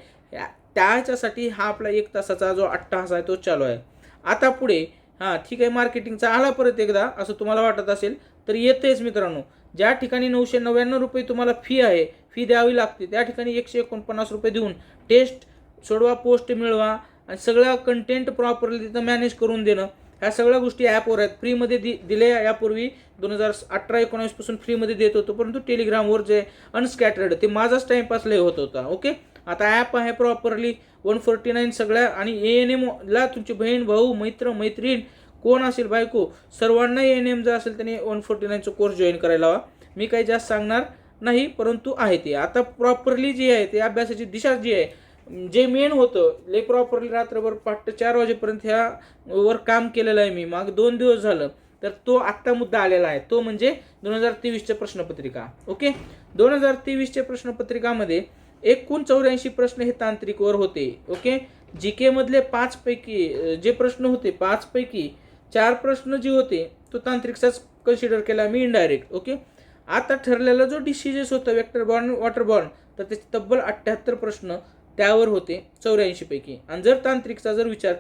त्याच्यासाठी हा आपला 1 तासाचा जो अट्टाहास आहे तो चालू आहे. आता पुढे ठीक आहे, मार्केटिंगचा आला परत एकदा असं तुम्हाला वाटत असेल तर येतेच मित्रांनो. ज्या ठिकाणी 999 रुपये तुम्हाला फी आहे, फी द्यावी लागते, त्या ठिकाणी 149 रुपये देऊन टेस्ट सोडवा, पोस्ट मिळवा आणि सगळा कंटेंट प्रॉपरली तिथं मॅनेज करून देणं, ह्या सगळ्या गोष्टी ॲपवर आहेत. फ्रीमध्ये दिले. यापूर्वी 2018-19 पासून फ्रीमध्ये देत होतो, परंतु टेलिग्रामवर जे अनस्कॅटर्ड ते माझाच टाइमपास लय होत होता. ओके. आता ॲप आहे प्रॉपरली 149 सगळ्या. आणि ANMला तुमची बहीण, भाऊ, मैत्रीण कोण असेल, बायको, सर्वांना ANM जर असेल त्याने 149चा कोर्स जॉईन करायला हवा. मी काही जास्त सांगणार नाही, परंतु आहे ते आता प्रॉपरली जे आहे ते अभ्यासाची दिशा जी आहे, जे मेन होतं लय प्रॉपरली रात्रभर 4 वाजेपर्यंत ह्यावर काम केलेलं आहे मी माग 2 दिवस झालं. तर तो आत्ता मुद्दा आलेला आहे, तो म्हणजे 2023च्या प्रश्नपत्रिका. ओके. 2023च्या प्रश्नपत्रिकामध्ये एकूण 84 प्रश्न हे तांत्रिकवर होते. ओके. GK मधले 5 पैकी जे प्रश्न होते, 5 पैकी 4 प्रश्न जे होते तो तांत्रिकचाच कन्सिडर केला मी इनडायरेक्ट. ओके. आता ठरलेला जो डिसिजस होता वेक्टर बॉर्न, वॉटर बॉर्न, तर त्याचे तब्बल 78 प्रश्न त्यावर होते 84 पैकी. आणि जर तांत्रिकचा जर विचार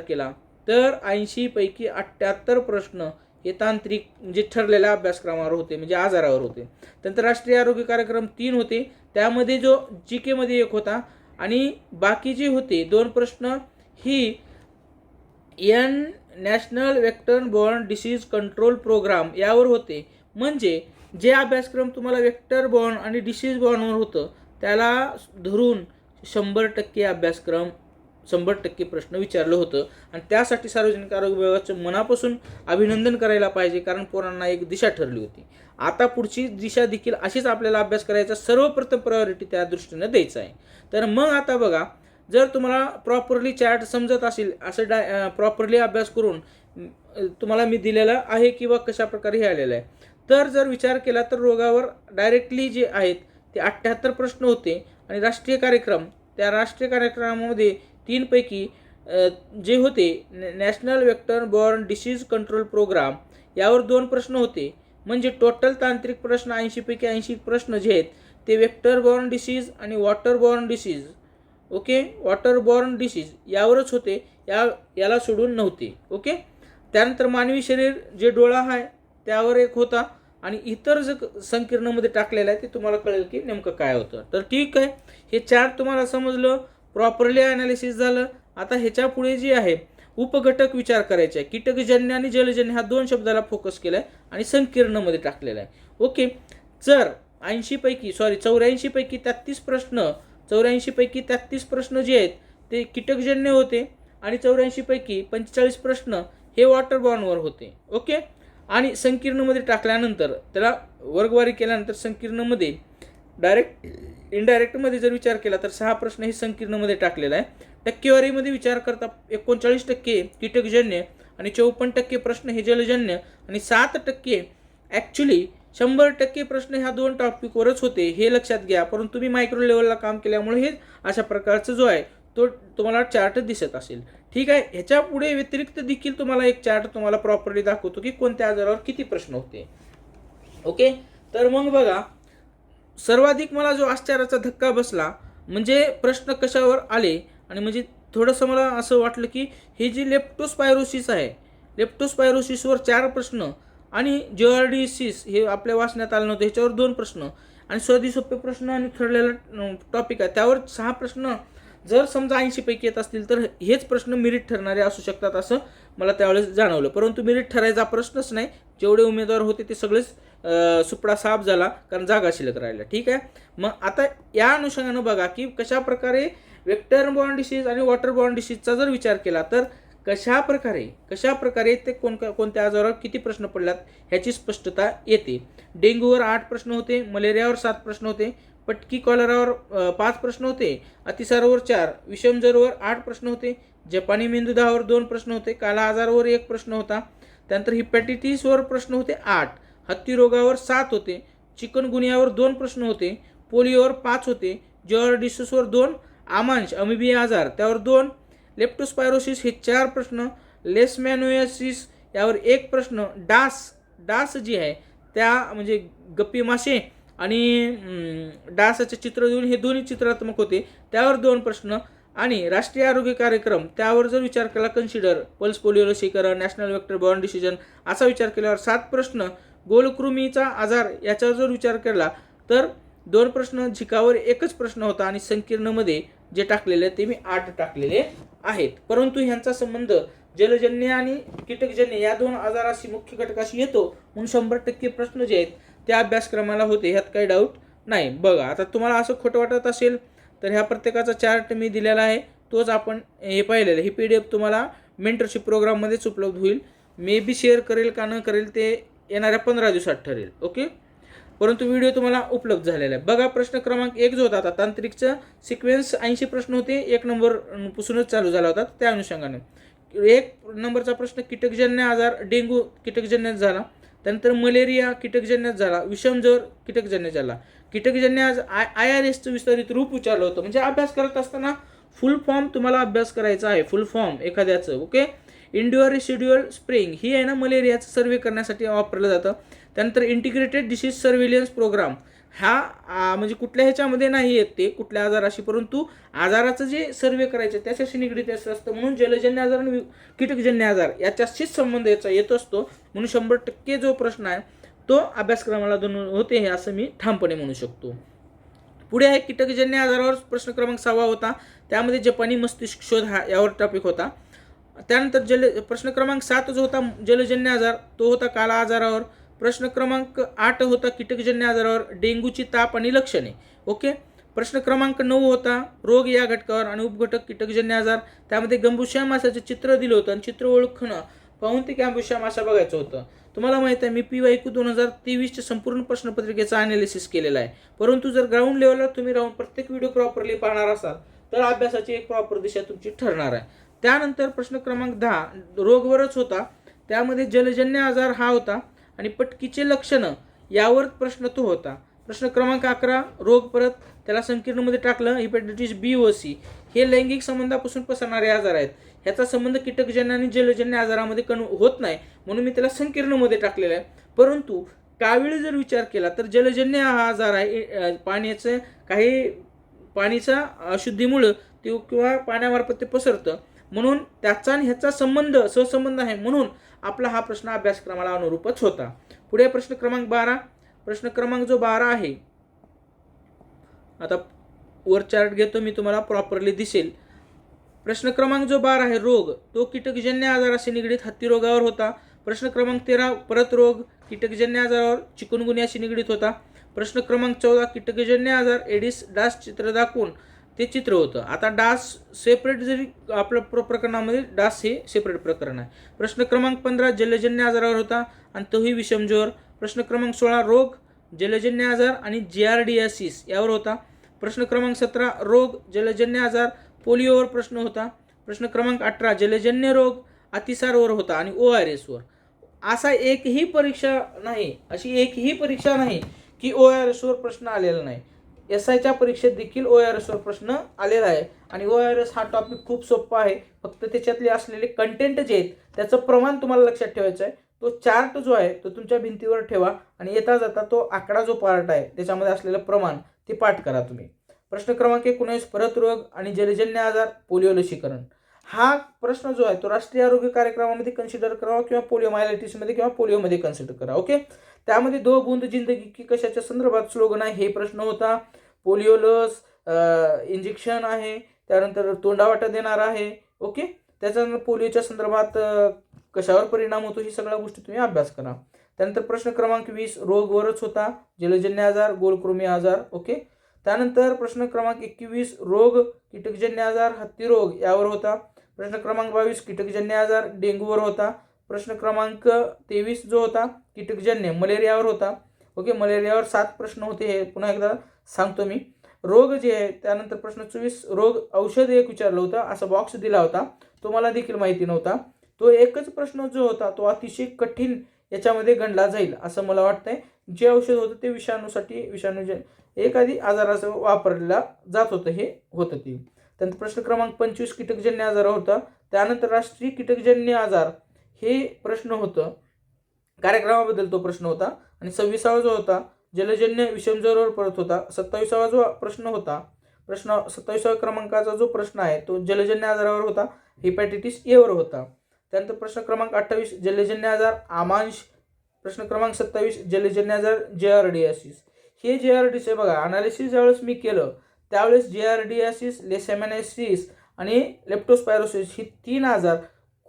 केला तर 80 पैकी 78 प्रश्न हे तांत्रिक म्हणजे ठरलेल्या अभ्यासक्रमावर होते, म्हणजे आजारावर होते. त्यानंतर राष्ट्रीय आरोग्य कार्यक्रम 3 होते, त्यामध्ये जो GK मध्ये 1 होता आणि बाकी जे होते 2 प्रश्न ही national vector borne disease control programme यावर होते. म्हणजे जे अभ्यासक्रम तुम्हाला वेक्टर बॉर्न आणि डिसीज बॉर्नवर होतं त्याला धरून 100% अभ्यासक्रम, 100% प्रश्न विचारलं होतं. आणि त्यासाठी सार्वजनिक आरोग्य विभागाचं मनापासून अभिनंदन करायला पाहिजे, कारण पोरांना एक दिशा ठरली होती. आता पुढची दिशा देखील अशीच आपल्याला अभ्यास करायचा, सर्वप्रथम प्रायोरिटी त्या दृष्टीनं द्यायचं आहे. तर मग आता बघा, जर तुम्हाला प्रॉपरली चार्ट समजत असेल, असं प्रॉपरली अभ्यास करून तुम्हाला मी दिलेला आहे किंवा कशा प्रकारे हे आलेलं आहे, तर जर विचार केला तर रोगावर डायरेक्टली जे आहेत ते 78 प्रश्न होते. आणि राष्ट्रीय कार्यक्रम, त्या राष्ट्रीय कार्यक्रमामध्ये 3 पैकी जे होते national vector borne disease control programme यावर 2 प्रश्न होते. म्हणजे टोटल तांत्रिक प्रश्न 80 पैकी 80 प्रश्न जे आहेत ते वेक्टर बॉर्न डिसीज आणि water born disease okay, water born disease यावरच होते, याला सोडून नव्हते. ओके, त्यानंतर मानवी शरीर जे डोळा आहे त्यावर एक होता आणि इतर जे संकीर्णमध्ये टाकलेलं आहे ते तुम्हाला कळेल की नेमकं काय होतं. तर ठीक आहे, हे चार तुम्हाला समजलं, प्रॉपरली ॲनालिसिस झालं. आता ह्याच्या पुढे जे आहे उपघटक विचार करायचे आहे. कीटकजन्य आणि जलजन्य ह्या दोन शब्दाला फोकस केला आहे आणि संकीर्णमध्ये टाकलेला आहे. ओके, जर 84 पैकी 33 प्रश्न 34 प्रश्न जे आहेत ते कीटकजन्य होते आणि 84 पैकी 45 प्रश्न हे वॉटरबॉर्नवर होते. ओके, आणि संकीर्णमध्ये टाकल्यानंतर त्याला वर्गवारी केल्यानंतर संकीर्णमध्ये डायरेक्ट इनडायरेक्टमध्ये जर विचार केला तर 6 प्रश्न हे संकीर्णमध्ये टाकलेला आहे. टक्केवारीमध्ये विचार करता 39% कीटकजन्य आणि 54% प्रश्न हे जलजन्य आणि 7% ॲक्च्युली 100% प्रश्न ह्या दोन टॉपिकवरच होते, हे लक्षात घ्या. परंतु तुम्ही मायक्रो लेवलला काम केल्यामुळे हे अशा प्रकारचं जो आहे तो तुम्हाला चार्ट दिसत असेल. ठीक आहे, ह्याच्या पुढे व्यतिरिक्त देखील तुम्हाला एक चार्ट तुम्हाला प्रॉपरली दाखवतो की कोणत्या आजारावर किती प्रश्न होते. ओके, तर मग बघा, सर्वाधिक मला जो आश्चर्याचा धक्का बसला म्हणजे प्रश्न कशावर आले आणि म्हणजे थोडंसं मला असं वाटलं की हे जी लेप्टोस्पायरोसिस आहे, लेप्टोस्पायरोसिसवर 4 प्रश्न आणि जॉर्डिसिस हे आपल्या वाचण्यात आलं नव्हतं, ह्याच्यावर 2 प्रश्न आणि साधी सोपे प्रश्न आणि ठरलेला टॉपिक आहे त्यावर 6 प्रश्न जर समजा 80 पैकी येत असतील तर हेच प्रश्न मेरिट ठरणारे असू शकतात असं मला त्यावेळेस जाणवलं. परंतु मेरिट ठरायचा प्रश्नच नाही, जेवढे उमेदवार होते ते सगळेच सुपडा साफ झाला कारण जागा शिल्लक राहिल्या. ठीक आहे, मग आता या अनुषंगानं बघा की कशा प्रकारे वेक्टर बॉर्न डिसीज आणि वॉटर बॉर्न डिसीजचा जर विचार केला तर कशा प्रकारे ते कोणत्या आजारावर किती प्रश्न पडल्यात ह्याची स्पष्टता येते. डेंग्यूवर 8 प्रश्न होते, मलेरियावर 7 प्रश्न होते, पटकी कॉलरावर 5 प्रश्न होते, अतिसारावर 4, विषमज्वरावर 8 प्रश्न होते, जपानी मेंदूदाहावर 2 प्रश्न होते, काला आजारावर 1 प्रश्न होता, त्यानंतर हिपॅटिटिसवर प्रश्न होते 8, हत्ती रोगावर 7 होते, चिकनगुनियावर 2 प्रश्न होते, पोलिओवर 5 होते, जॉर्डिसिसवर 2, आमांश अमिबिया आजार त्यावर 2, लेप्टोस्पायरोसिस हे 4 प्रश्न, लेशमॅनियोसिस यावर 1 प्रश्न, डास जी आहे त्या म्हणजे गप्पी मासे आणि डासाचे चित्र देऊन हे दोन्ही चित्रात्मक होते त्यावर 2 प्रश्न आणि राष्ट्रीय आरोग्य कार्यक्रम त्यावर जर विचार केला कन्सिडर पल्स पोलिओ लसीकरण नॅशनल वेक्टर बॉर्न डिसिजन असा विचार केल्यावर 7 प्रश्न, गोलकृमीचा आजार याच्यावर जर विचार केला तर 2 प्रश्न, झिकावर 1च प्रश्न होता आणि संकीर्णमध्ये जे टाकलेले ते मी 8 टाकलेले आहेत. परंतु ह्यांचा संबंध जलजन्य आणि कीटकजन्य या 2 आजाराशी मुख्य घटकाशी येतो म्हणून 100% प्रश्न जे आहेत त्या अभ्यासक्रमाला होते, ह्यात काही डाऊट नाही. बघा, आता तुम्हाला असं खोटं वाटत असेल तर ह्या प्रत्येकाचा चार्ट मी दिलेला आहे, तोच आपण हे पाहिलेलं. ही PDF तुम्हाला मेंटरशिप प्रोग्राममध्येच उपलब्ध होईल. मे बी शेअर करेल का न करेल ते येणाऱ्या 15 दिवसात ठरेल. ओके, परंतु व्हिडिओ तुम्हाला उपलब्ध झालेला आहे. बघा, प्रश्न क्रमांक 1 जो होता आता तांत्रिकचा सिक्वेन्स 80 प्रश्न होते, 1 नंबर पासूनच चालू झाला होता. त्या अनुषंगाने 1 नंबरचा प्रश्न कीटकजन्य आजार, डेंग्यू कीटकजन्य झाला, त्यानंतर मलेरिया कीटकजन्य झाला, विषमज्वर कीटकजन्य झाला, कीटकजन्य आज IRSचं विस्तारित रूप विचारलं होतं. म्हणजे अभ्यास करत असताना फुल फॉर्म तुम्हाला अभ्यास करायचा आहे, फुल फॉर्म एखाद्याचं. ओके, इंडिओ रेसिड्युअल स्प्रेइंग ही आहे ना मलेरियाचं सर्वे करण्यासाठी वापरलं जातं. त्यानंतर इंटिग्रेटेड डिसीज सर्व्हेलियन्स प्रोग्राम हा म्हणजे कुठल्या ह्याच्यामध्ये नाही येत ते कुठल्या आजाराशी, परंतु आजाराचं जे सर्वे करायचं त्याच्याशी निगडीत असतं म्हणून जलजन्य आजार आणि कीटकजन्य आजार याच्याशीच संबंध याचा येत असतो. म्हणून 100% जो प्रश्न आहे तो अभ्यासक्रमाला होते हे असं मी ठामपणे म्हणू शकतो. पुढे आहे कीटकजन्य आजारावर प्रश्न क्रमांक 6 होता, त्यामध्ये जपानी मस्तिष्क शोध हा यावर टॉपिक होता. त्यानंतर प्रश्न क्रमांक 7 जो होता जलजन्य आजार तो होता काला आजारावर. प्रश्न क्रमांक 8 होता कीटकजन्य आजारावर, डेंग्यूची ताप आणि लक्षणे. ओके, प्रश्न क्रमांक 9 होता रोग या घटकावर आणि उपघटक कीटकजन्य आजार, त्यामध्ये गंबुशिया मासाचं चित्र दिलं होतं आणि चित्र ओळखणं पाहून ते गंबुशिया मासा बघायचं होतं. तुम्हाला माहिती आहे मी PYQ 2023च्या संपूर्ण प्रश्नपत्रिकेचा ॲनालिसिस केलेला आहे, परंतु जर ग्राउंड लेवलला तुम्ही राहून प्रत्येक व्हिडिओ प्रॉपरली पाहणार असाल तर अभ्यासाची एक प्रॉपर दिशा तुमची ठरणार आहे. त्यानंतर प्रश्न क्रमांक 10 रोगवरच होता, त्यामध्ये जलजन्य आजार हा होता आणि पटकीचे लक्षणं यावर प्रश्न तो होता. प्रश्न क्रमांक 11 रोग परत त्याला संकीर्णमध्ये टाकलं, हिपॅटायटिस B व C हे लैंगिक संबंधापासून पसरणारे आजार आहेत. ह्याचा संबंध कीटकजन्य आणि जलजन्य आजारामध्ये होत नाही म्हणून मी त्याला संकीर्णमध्ये टाकलेला आहे. परंतु कावीळ जर विचार केला तर जलजन्य हा आजार आहे, पाण्याचा अशुद्धीमुळं ते किंवा पाण्यामार्फत ते पसरतं, म्हणून त्याचा आणि ह्याचा संबंध सहसंबंध आहे, म्हणून आपला हा प्रश्न अभ्यासक्रमाला अनुरूपच होता. पुढे प्रश्न क्रमांक 12. प्रश्न क्रमांक जो 12 आहे, आता वर चार्ट घेतो मी, तुम्हाला प्रॉपरली दिसेल. प्रश्न क्रमांक जो 12 आहे, रोग, तो कीटकजन्य आजाराशी निगडीत हत्ती रोगावर होता. प्रश्न क्रमांक 13, परत रोग, कीटकजन्य आजारावर चिकुनगुन्याशी निगडीत होता. प्रश्न क्रमांक 14, कीटकजन्य आजार एडिस डास चित्र दाखवून ते चित्र होतं. आता डास सेपरेट जरी आपल्या प्रकरणामध्ये डास हे सेपरेट प्रकरण आहे. प्रश्न क्रमांक 15, जलजन्य आजारावर होता आणि तोही विषमज्वर. प्रश्न क्रमांक 16, रोग, जलजन्य आजार आणि जिआरडीएसिस यावर होता. प्रश्न क्रमांक 17, रोग, जलजन्य आजार, पोलिओवर प्रश्न होता. प्रश्न क्रमांक 18, जलजन्य रोग, अतिसारवर होता आणि ORSवर. असा एकही परीक्षा नाही की ORSवर प्रश्न आलेला नाही. SIच्या परीक्षेत देखील ORSवर प्रश्न आलेला आहे आणि ORS हा टॉपिक खूप सोपा आहे. फक्त त्याच्यातले असलेले कंटेंट जे आहेत त्याचं प्रमाण तुम्हाला लक्षात ठेवायचं आहे. तो चार्ट जो आहे तो तुमच्या भिंतीवर ठेवा आणि येता जाता तो आकडा जो पार्ट आहे त्याच्यामध्ये असलेलं प्रमाण ते पाठ करा तुम्ही. प्रश्न क्रमांक 19, परत रोग आणि जलजन्य आजार, पोलिओ लसीकरण. हा प्रश्न जो आहे तो राष्ट्रीय आरोग्य कार्यक्रमामध्ये कन्सिडर करावा किंवा पोलिओमायलायटिसमध्ये किंवा पोलिओमध्ये कन्सिडर करा. ओके, त्यामध्ये 2 बूंद जिंदगी की कशाच्या संदर्भात स्लोगन आहे हे प्रश्न होता. पोलिओ लस इंजेक्शन आहे, त्यानंतर तोंडावाटा देणार आहे. ओके, त्याच्यानंतर पोलिओच्या संदर्भात कशावर परिणाम होतो ही सगळ्या गोष्टी तुम्ही अभ्यास करा. त्यानंतर प्रश्न क्रमांक 20, रोगवरच होता, जलजन्य आजार, गोलकृमी आजार. ओके, त्यानंतर प्रश्न क्रमांक 21, रोग, कीटकजन्य आजार, हत्ती रोग यावर होता. प्रश्न क्रमांक 22, कीटकजन्य आजार, डेंग्यूवर होता. प्रश्न क्रमांक 23 जो होता कीटकजन्य, मलेरियावर होता. ओके, मलेरियावर 7 प्रश्न होते, हे पुन्हा एकदा सांगतो मी. रोग जे आहे त्यानंतर प्रश्न 24, रोग, औषध एक विचारलं होतं, असा बॉक्स दिला होता, तो मला देखील माहिती नव्हता. तो एकच प्रश्न जो होता तो अतिशय कठीण याच्यामध्ये गणला जाईल असं मला वाटतंय. जे औषध होतं ते विषाणू एखादी आजाराचं वापरला जात होतं हे होतं ते. त्यानंतर प्रश्न क्रमांक 25, कीटकजन्य आजार होता. त्यानंतर राष्ट्रीय कीटकजन्य आजार हे प्रश्न होतं, कार्यक्रमाबद्दल तो प्रश्न होता. आणि 26वा जो होता जलजन्य विषमज्वरावर परत होता. 27वा जो प्रश्न होता, 27व्या क्रमांकाचा जो प्रश्न आहे तो जलजन्य आजारावर होता, हेपॅटायटिस एवर होता. त्यानंतर प्रश्न क्रमांक 28, जलजन्य आजार, आमांश. प्रश्न क्रमांक 27, जलजन्य आजार, JRDIasis. हे JRDIasis बघा, अनालिसिस ज्यावेळेस मी केलं त्यावेळेस JRDIasis, लेशमॅनियासिस आणि लेप्टोस्पायरोसिस ही 3 आजार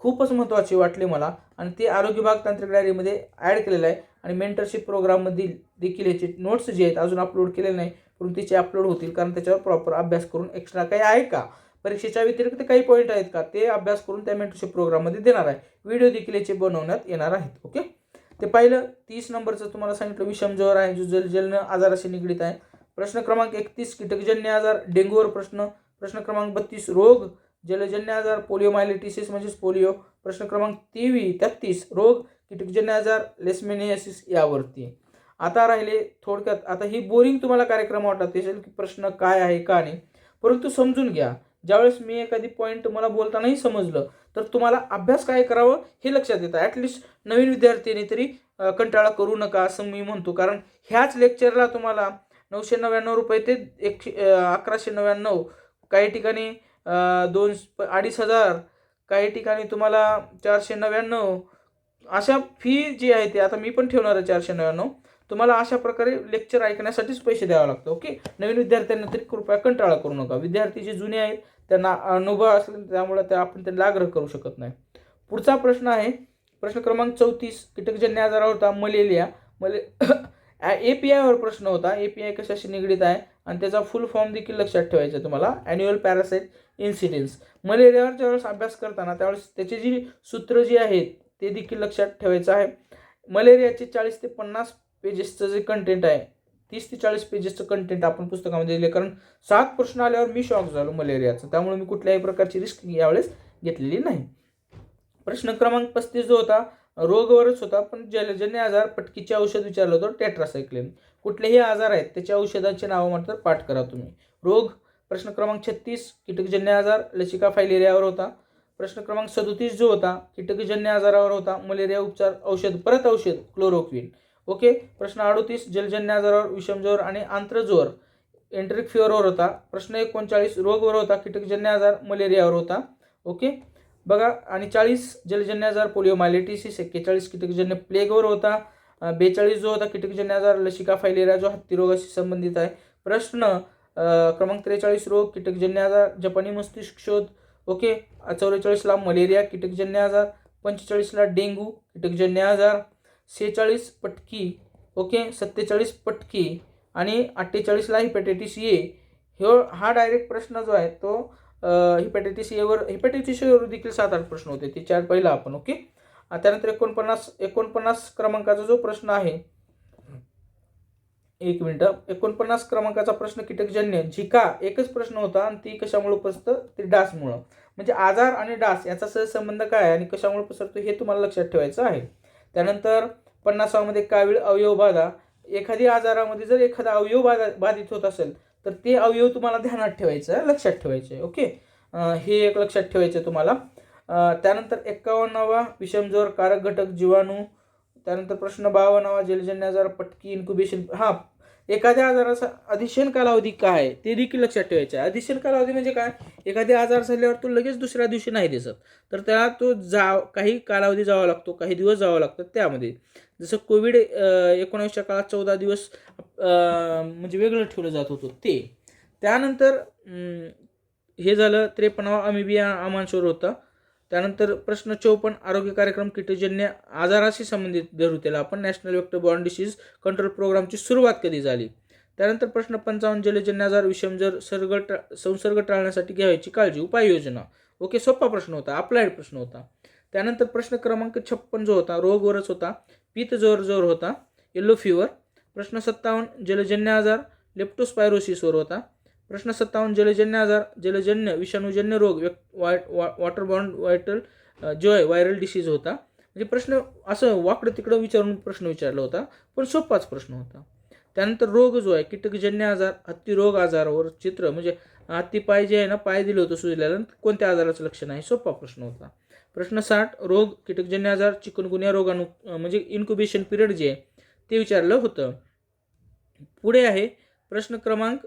खूपच महत्त्वाचे वाटले मला आणि ते आरोग्य विभाग तांत्रिक डायरीमध्ये ॲड केलेलं आहे. आणि मेंटरशिप प्रोग्राममधील देखील ह्याचे नोट्स जे आहेत अजून अपलोड केलेले नाही, परंतु त्याचे अपलोड होतील, कारण त्याच्यावर प्रॉपर अभ्यास करून एक्स्ट्रा काही आहे का, परीक्षेच्या व्यतिरिक्त काही पॉईंट आहेत का, ते अभ्यास करून त्या मेंटरशिप प्रोग्राममध्ये देणार आहे. व्हिडिओ देखील याचे बनवण्यात येणार आहेत. ओके, ते पाहिलं. 30 नंबरचं तुम्हाला सांगितलं विषमज्वर आहे, जो जलजन्य आजाराशी निगडीत आहे. प्रश्न क्रमांक 31, कीटकजन्य आजार, डेंग्यूवर प्रश्न. प्रश्न क्रमांक 32, रोग, जलजन्य आजार, पोलिओमायलायटिस म्हणजेच पोलिओ. प्रश्न क्रमांक 33, रोग, कीटकजन्य आजार, लेशमॅनियासिस यावरती. आता राहिले थोडक्यात, आता ही बोरिंग तुम्हाला कार्यक्रम वाटत असेल की प्रश्न काय आहे का नाही, परंतु समजून घ्या, ज्यावेळेस मी एखादी पॉईंट तुम्हाला बोलतानाही समजलं तर तुम्हाला अभ्यास काय करावं हे लक्षात येतं. ॲटलिस्ट नवीन विद्यार्थ्यांनी तरी कंटाळा करू नका असं मी म्हणतो, कारण ह्याच लेक्चरला तुम्हाला 999 रुपये ते 1199, काही ठिकाणी 2,500, काही ठिकाणी तुम्हाला 499 अशा फी जी आहे ती आता मी पण ठेवणार आहे 499. तुम्हाला अशा प्रकारे लेक्चर ऐकण्यासाठीच पैसे द्यावे लागतं. ओके, नवीन विद्यार्थ्यांना तरी कृपया कंटाळा करू नका. विद्यार्थी जे जुने आहेत त्यांना अनुभव असेल त्यामुळे आपण त्यांना आग्रह करू शकत नाही. पुढचा प्रश्न आहे प्रश्न क्रमांक 34, कीटकजन्य आजारावर होता, मलेरिया. APIवर प्रश्न होता. API कशाशी निगडीत आहे आणि त्याचा फुल फॉर्म देखील लक्षात ठेवायचा आहे तुम्हाला, ॲन्युअल पॅरासाइट इन्सिडेन्स. मलेरियावर ज्यावेळेस अभ्यास करताना त्यावेळेस त्याची जी सूत्र जी आहेत ते देखील लक्षात ठेवायचं आहे. मलेरियाचे 40 ते 50 पेजेसचं जे कंटेंट आहे, 30 ते 40 पेजेसचं कंटेंट आपण पुस्तकामध्ये दिले, कारण 7 प्रश्न आल्यावर मी शॉक झालो मलेरियाचं, त्यामुळे मी कुठल्याही प्रकारची रिस्क यावेळेस घेतलेली नाही. प्रश्न क्रमांक 35 जो होता रोगवरच होता, पण जलजन्य आजार, पटकीचे औषध विचारलं होतं, टेट्रासायक्लिन. कुठलेही आजार आहेत त्याच्या औषधांचे नावं मात्र पाठ करा तुम्ही. रोग. प्रश्न क्रमांक 36, कीटकजन्य आजार, लसिका फायलेरियावर होता. प्रश्न क्रमांक 37 जो होता कीटकजन्य आजारावर होता, मलेरिया उपचार, औषध, परत औषध, क्लोरोक्विन. ओके, प्रश्न 38, जलजन्य आजारावर, विषमज्वर आणि आंत्रज्वर एंट्रिक फिवरवर होता. प्रश्न 39 रोगवर होता, कीटकजन्य आजार मलेरियावर होता. ओके बघा. आणि 40 जलजन्य आजार पोलिओमायलिटिस, 41 कीटकजन्य प्लेगवर होता. 42 जो होता कीटकजन्य आजार लसिका फायलेरिया जो हत्ती रोगाशी संबंधित आहे. प्रश्न क्रमांक 43 रोग कीटकजन्य आजार जपानी मस्तिष्क शोध. ओके 44ला मलेरिया कीटकजन्य आजार, 45ला डेंग्यू कीटकजन्य आजार, 46 पटकी. ओके 47 पटकी आणि 48ला हिपॅटायटिस ए. हा डायरेक्ट प्रश्न जो आहे तो हिपॅटायटिस एवर देखील 7-8 प्रश्न होते, ते 4 पहिला आपण. ओके त्यानंतर 49 क्रमांकाचा जो प्रश्न आहे, 1 मिनिट, 49 क्रमांकाचा प्रश्न कीटकजन्य झिका एकच प्रश्न होता आणि ती कशामुळे पसरतं, ते डासमुळं. म्हणजे आजार आणि डास याचा सहसंबंध काय आहे आणि कशामुळे पसरतो हे तुम्हाला लक्षात ठेवायचं आहे. त्यानंतर 50 मध्ये कावीळ अवयव बाधा. एखाद्या आजारामध्ये जर एखादा अवयव बाधित होत असेल तर ते अवयव तुम्हाला ध्यानात ठेवायचं आहे, लक्षात ठेवायचं आहे. ओके हे एक लक्षात ठेवायचं आहे तुम्हाला. त्यानंतर 51वा विषमज्वर कारक घटक जीवाणू. त्यानंतर प्रश्न 52वा जलजन्य आजार पटकी इन्क्युबेशन. एखाद्या आजाराचा अधिशयन कालावधी काय आहे ते देखील लक्षात ठेवायचं आहे. अधिशयन कालावधी म्हणजे काय, एखादा आजार झाल्यावर तो लगेच दुसऱ्या दिवशी नाही दिसत, तर त्याला तो काही कालावधी जावा लागतो, काही दिवस जावं लागतं. त्यामध्ये जसं कोविड-19च्या काळात 14 दिवस म्हणजे वेगळं ठेवलं जात होतं ते. त्यानंतर हे झालं. 53वा अमिबिया आमांशवर होता. त्यानंतर प्रश्न 54 आरोग्य कार्यक्रम कीटकजन्य आजाराशी संबंधित धरू त्याला आपण national vector borne disease control प्रोग्रामची सुरुवात कधी झाली. त्यानंतर प्रश्न 55 जलजन्य आजार विषमज्वर संसर्ग टाळण्यासाठी घ्यायची काळजी उपाययोजना. ओके सोपा प्रश्न होता, अप्लाइड प्रश्न होता. त्यानंतर प्रश्न क्रमांक 56 जो होता रोगवरच होता, पित्तज्वर होता, येलो फिवर. प्रश्न 57 जलजन्य आजार लेप्टोस्पायरोसिसवर होता. प्रश्न 57 जलजन्य आजार जलजन्य विषाणूजन्य रोग वॉटरबॉर्न व्हायरल डिसीज होता. म्हणजे प्रश्न असं वाकडं तिकडं विचारून प्रश्न विचारला होता, पण सोपाच प्रश्न होता. त्यानंतर रोग जो आहे कीटकजन्य आजार हत्ती रोग आजारावर चित्र, म्हणजे हत्ती पाय जे आहे ना, पाय दिलं होतं सुजल्याला, कोणत्या आजाराचं लक्षण आहे, सोपा प्रश्न होता. प्रश्न 60 रोग कीटकजन्य आजार चिकनगुन्या रोगाणू म्हणजे इन्क्युबेशन पिरियड जे आहे ते विचारलं होतं. पुढे आहे प्रश्न क्रमांक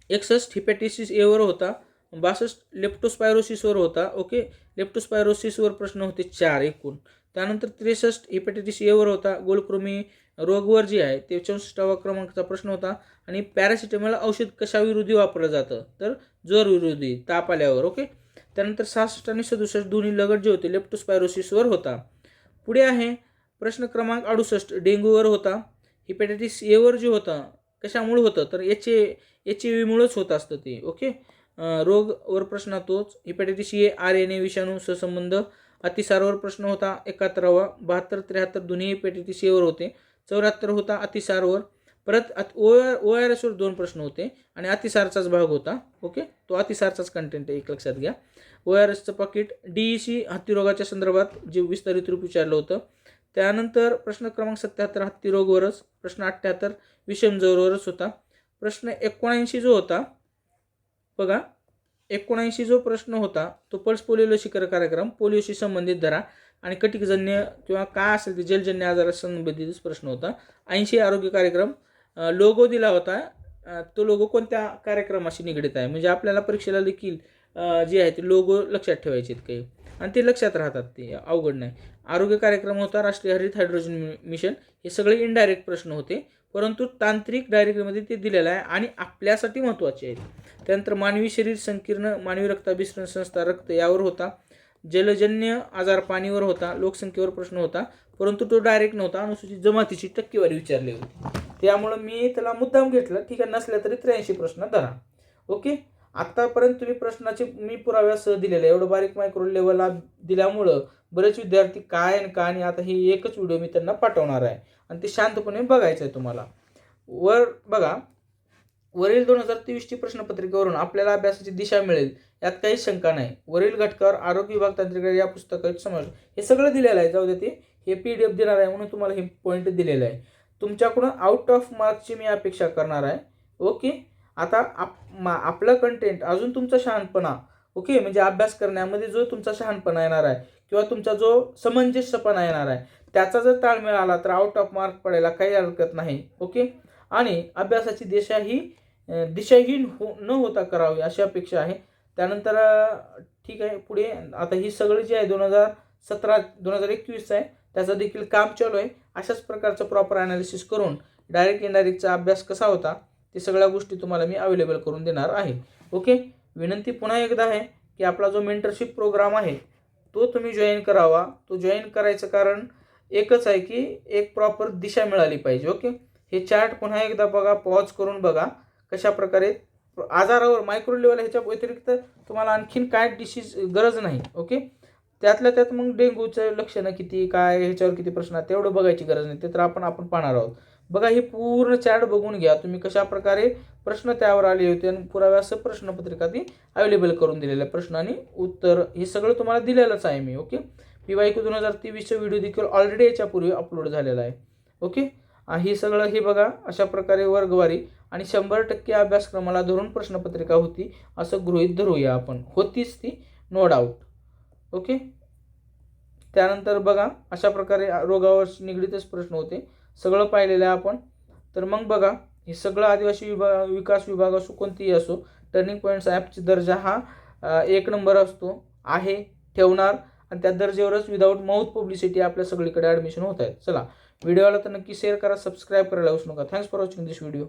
61 हिपॅटायटिस एवर होता. 62 लेप्टोस्पायरोसिसवर होता. ओके लेप्टोस्पायरोसिसवर प्रश्न होते 4 एकूण. त्यानंतर 63 हिपॅटायटिस एवर होता. गोलकृमी रोगवर जे आहे ते 64वा क्रमांकाचा प्रश्न होता. आणि पॅरासिटामॉल औषध कशाविरोधी वापरलं जातं, तर ज्वर विरोधी, ताप आल्यावर. ओके त्यानंतर 66 आणि 67 दोन्ही लगट जे होते लेप्टोस्पायरोसिसवर होता. पुढे आहे प्रश्न क्रमांक 68 डेंग्यूवर होता. हिपॅटायटिस एवर जे होता कशामुळे होतं, तर HIV मुळेच होत असतं ते. ओके रोगवर प्रश्न तोच. हिपॅटायटिस ए RNA विषाणू सहसंबंध. अतिसारवर प्रश्न होता 71वा. 72 73 दोन्ही हिपॅटायटिस एवर होते. 74 होता अतिसारवर. परत ORSवर 2 प्रश्न होते आणि अतिसारचाच भाग होता. ओके तो अतिसारचाच कंटेंट आहे, एक लक्षात घ्या. ORSचं पाकिट. DEC हत्तीरोगाच्या संदर्भात जे विस्तारित रूप विचारलं होतं. त्यानंतर प्रश्न क्रमांक 77 हत्तीरोगवरच. प्रश्न 78 विषमज्वरवरच होता. प्रश्न 79 जो होता बघा, 79 जो प्रश्न होता तो पल्स पोलिओ लसीकरण कार्यक्रम पोलिओशी संबंधित धरा आणि कटिकजन्य किंवा काय असेल ते जलजन्य आजाराशी संबंधितच प्रश्न होता. 80 आरोग्य कार्यक्रम. लोगो दिला होता, तो लोगो कोणत्या कार्यक्रमाशी निगडीत आहे, म्हणजे आपल्याला परीक्षेला देखील जे आहे ते लोगो लक्षात ठेवायचे आहेत काही आणि ते लक्षात राहतात, ते अवघड नाही. आरोग्य कार्यक्रम होता राष्ट्रीय हरित हायड्रोजन मिशन. हे सगळे इनडायरेक्ट प्रश्न होते, परंतु तांत्रिक डायरेक्टमध्ये ते दिलेलं आहे आणि आपल्यासाठी महत्त्वाचे आहेत. त्यानंतर मानवी शरीर संकीर्ण मानवी रक्ताभिसरण संस्था रक्त यावर होता. जलजन्य आजार पाणीवर होता. लोकसंख्येवर प्रश्न होता, परंतु तो डायरेक्ट नव्हता, अनुसूचित जमातीची टक्केवारी विचारली होती, त्यामुळं मी त्याला मुद्दाम घेतलं. ठीक आहे, नसल्या तरी 83 प्रश्न धरा. ओके आत्तापर्यंत तुम्ही प्रश्नाचे मी पुराव्यासह दिलेलं आहे. एवढं बारीक मायक्रो लेवलला दिल्यामुळं बरेच विद्यार्थी काय आणि काय नाही, आता ही एकच व्हिडिओ मी त्यांना पाठवणार आहे आणि ते शांतपणे बघायचं आहे तुम्हाला. वर बघा, वरील 2023ची प्रश्नपत्रिकेवरून आपल्याला अभ्यासाची दिशा मिळेल यात काही शंका नाही. वरील घटकावर आरोग्य विभाग तांत्रिक या पुस्तकात समावेश हे सगळं दिलेलं आहे. जाऊ दे, ते हे PDF देणार आहे म्हणून तुम्हाला हे पॉईंट दिलेलं आहे. तुमच्याकडून आउट ऑफ मार्क्सची मी अपेक्षा करणार आहे. ओके आता आपलं कंटेंट अजून तुमचा शहाणपणा, ओके म्हणजे अभ्यास करण्यामध्ये जो तुमचा शहाणपणा येणार आहे किंवा तुमचा जो समंजसपणा येणार आहे त्याचा जर ताळमेळ आला तर आउट ऑफ मार्क पडायला काही हरकत नाही. ओके आणि अभ्यासाची दिशाहीन न होता करावी अशी अपेक्षा आहे. त्यानंतर ठीक आहे, पुढे आता ही सगळं जे आहे 2017-2021 आहे त्याचं देखील काम चालू आहे. अशाच प्रकारचं प्रॉपर ॲनालिसिस करून डायरेक्ट इनडायरेक्टचा अभ्यास कसा होता ते सगळ्या गोष्टी तुम्हाला मी अवेलेबल करून देणार आहे. ओके, विनंती पुन्हा एकदा आहे की आपला जो मेंटरशिप प्रोग्राम आहे तो तुम्ही जॉईन करावा. तो जॉईन करायचं कारण एकच आहे की एक प्रॉपर दिशा मिळाली पाहिजे. ओके, हे चार्ट पुन्हा एकदा बघा, पॉज करून बघा कशा प्रकारे आजारावर मायक्रो लेवल, ह्याच्या व्यतिरिक्त तुम्हाला आणखीन काय डिसीज गरज नाही. ओके, त्यातल्या त्यात मग डेंग्यूचं लक्षणं किती, काय ह्याच्यावर किती प्रश्न आहेत तेवढं बघायची गरज नाही, ते तर आपण पाहणार आहोत. बघा, हे पूर्ण चार्ट बघून घ्या तुम्ही कशा प्रकारे प्रश्न त्यावर आले होते आणि पुराव्यासह प्रश्नपत्रिका ती अवेलेबल करून दिलेल्या प्रश्न आणि उत्तर हे सगळं तुम्हाला दिलेलंच आहे मी. ओके, PYQ 2023चा व्हिडिओ देखील ऑलरेडी याच्यापूर्वी अपलोड झालेला आहे. ओके, हे सगळं हे बघा अशा प्रकारे वर्गवारी आणि 100% अभ्यासक्रमाला धरून प्रश्नपत्रिका होती असं गृहीत धरूया आपण. होतीच ती, नो डाऊट. ओके, त्यानंतर बघा अशा प्रकारे रोगावर निगडीतच प्रश्न होते, सगळं पाहिलेलं आहे आपण. तर मग बघा, हे सगळं आदिवासी विकास विभाग असो कोणतीही असो, टर्निंग पॉईंट्स ॲपची दर्जा हा 1 नंबर असतो, आहे, ठेवणार आणि त्या दर्जेवरच विदाऊट माउथ पब्लिसिटी आपल्या सगळीकडे ॲडमिशन होत आहेत. चला, व्हिडिओला तर नक्की शेअर करा, सबस्क्राईब करायला विसरू नका. Thanks for watching this video.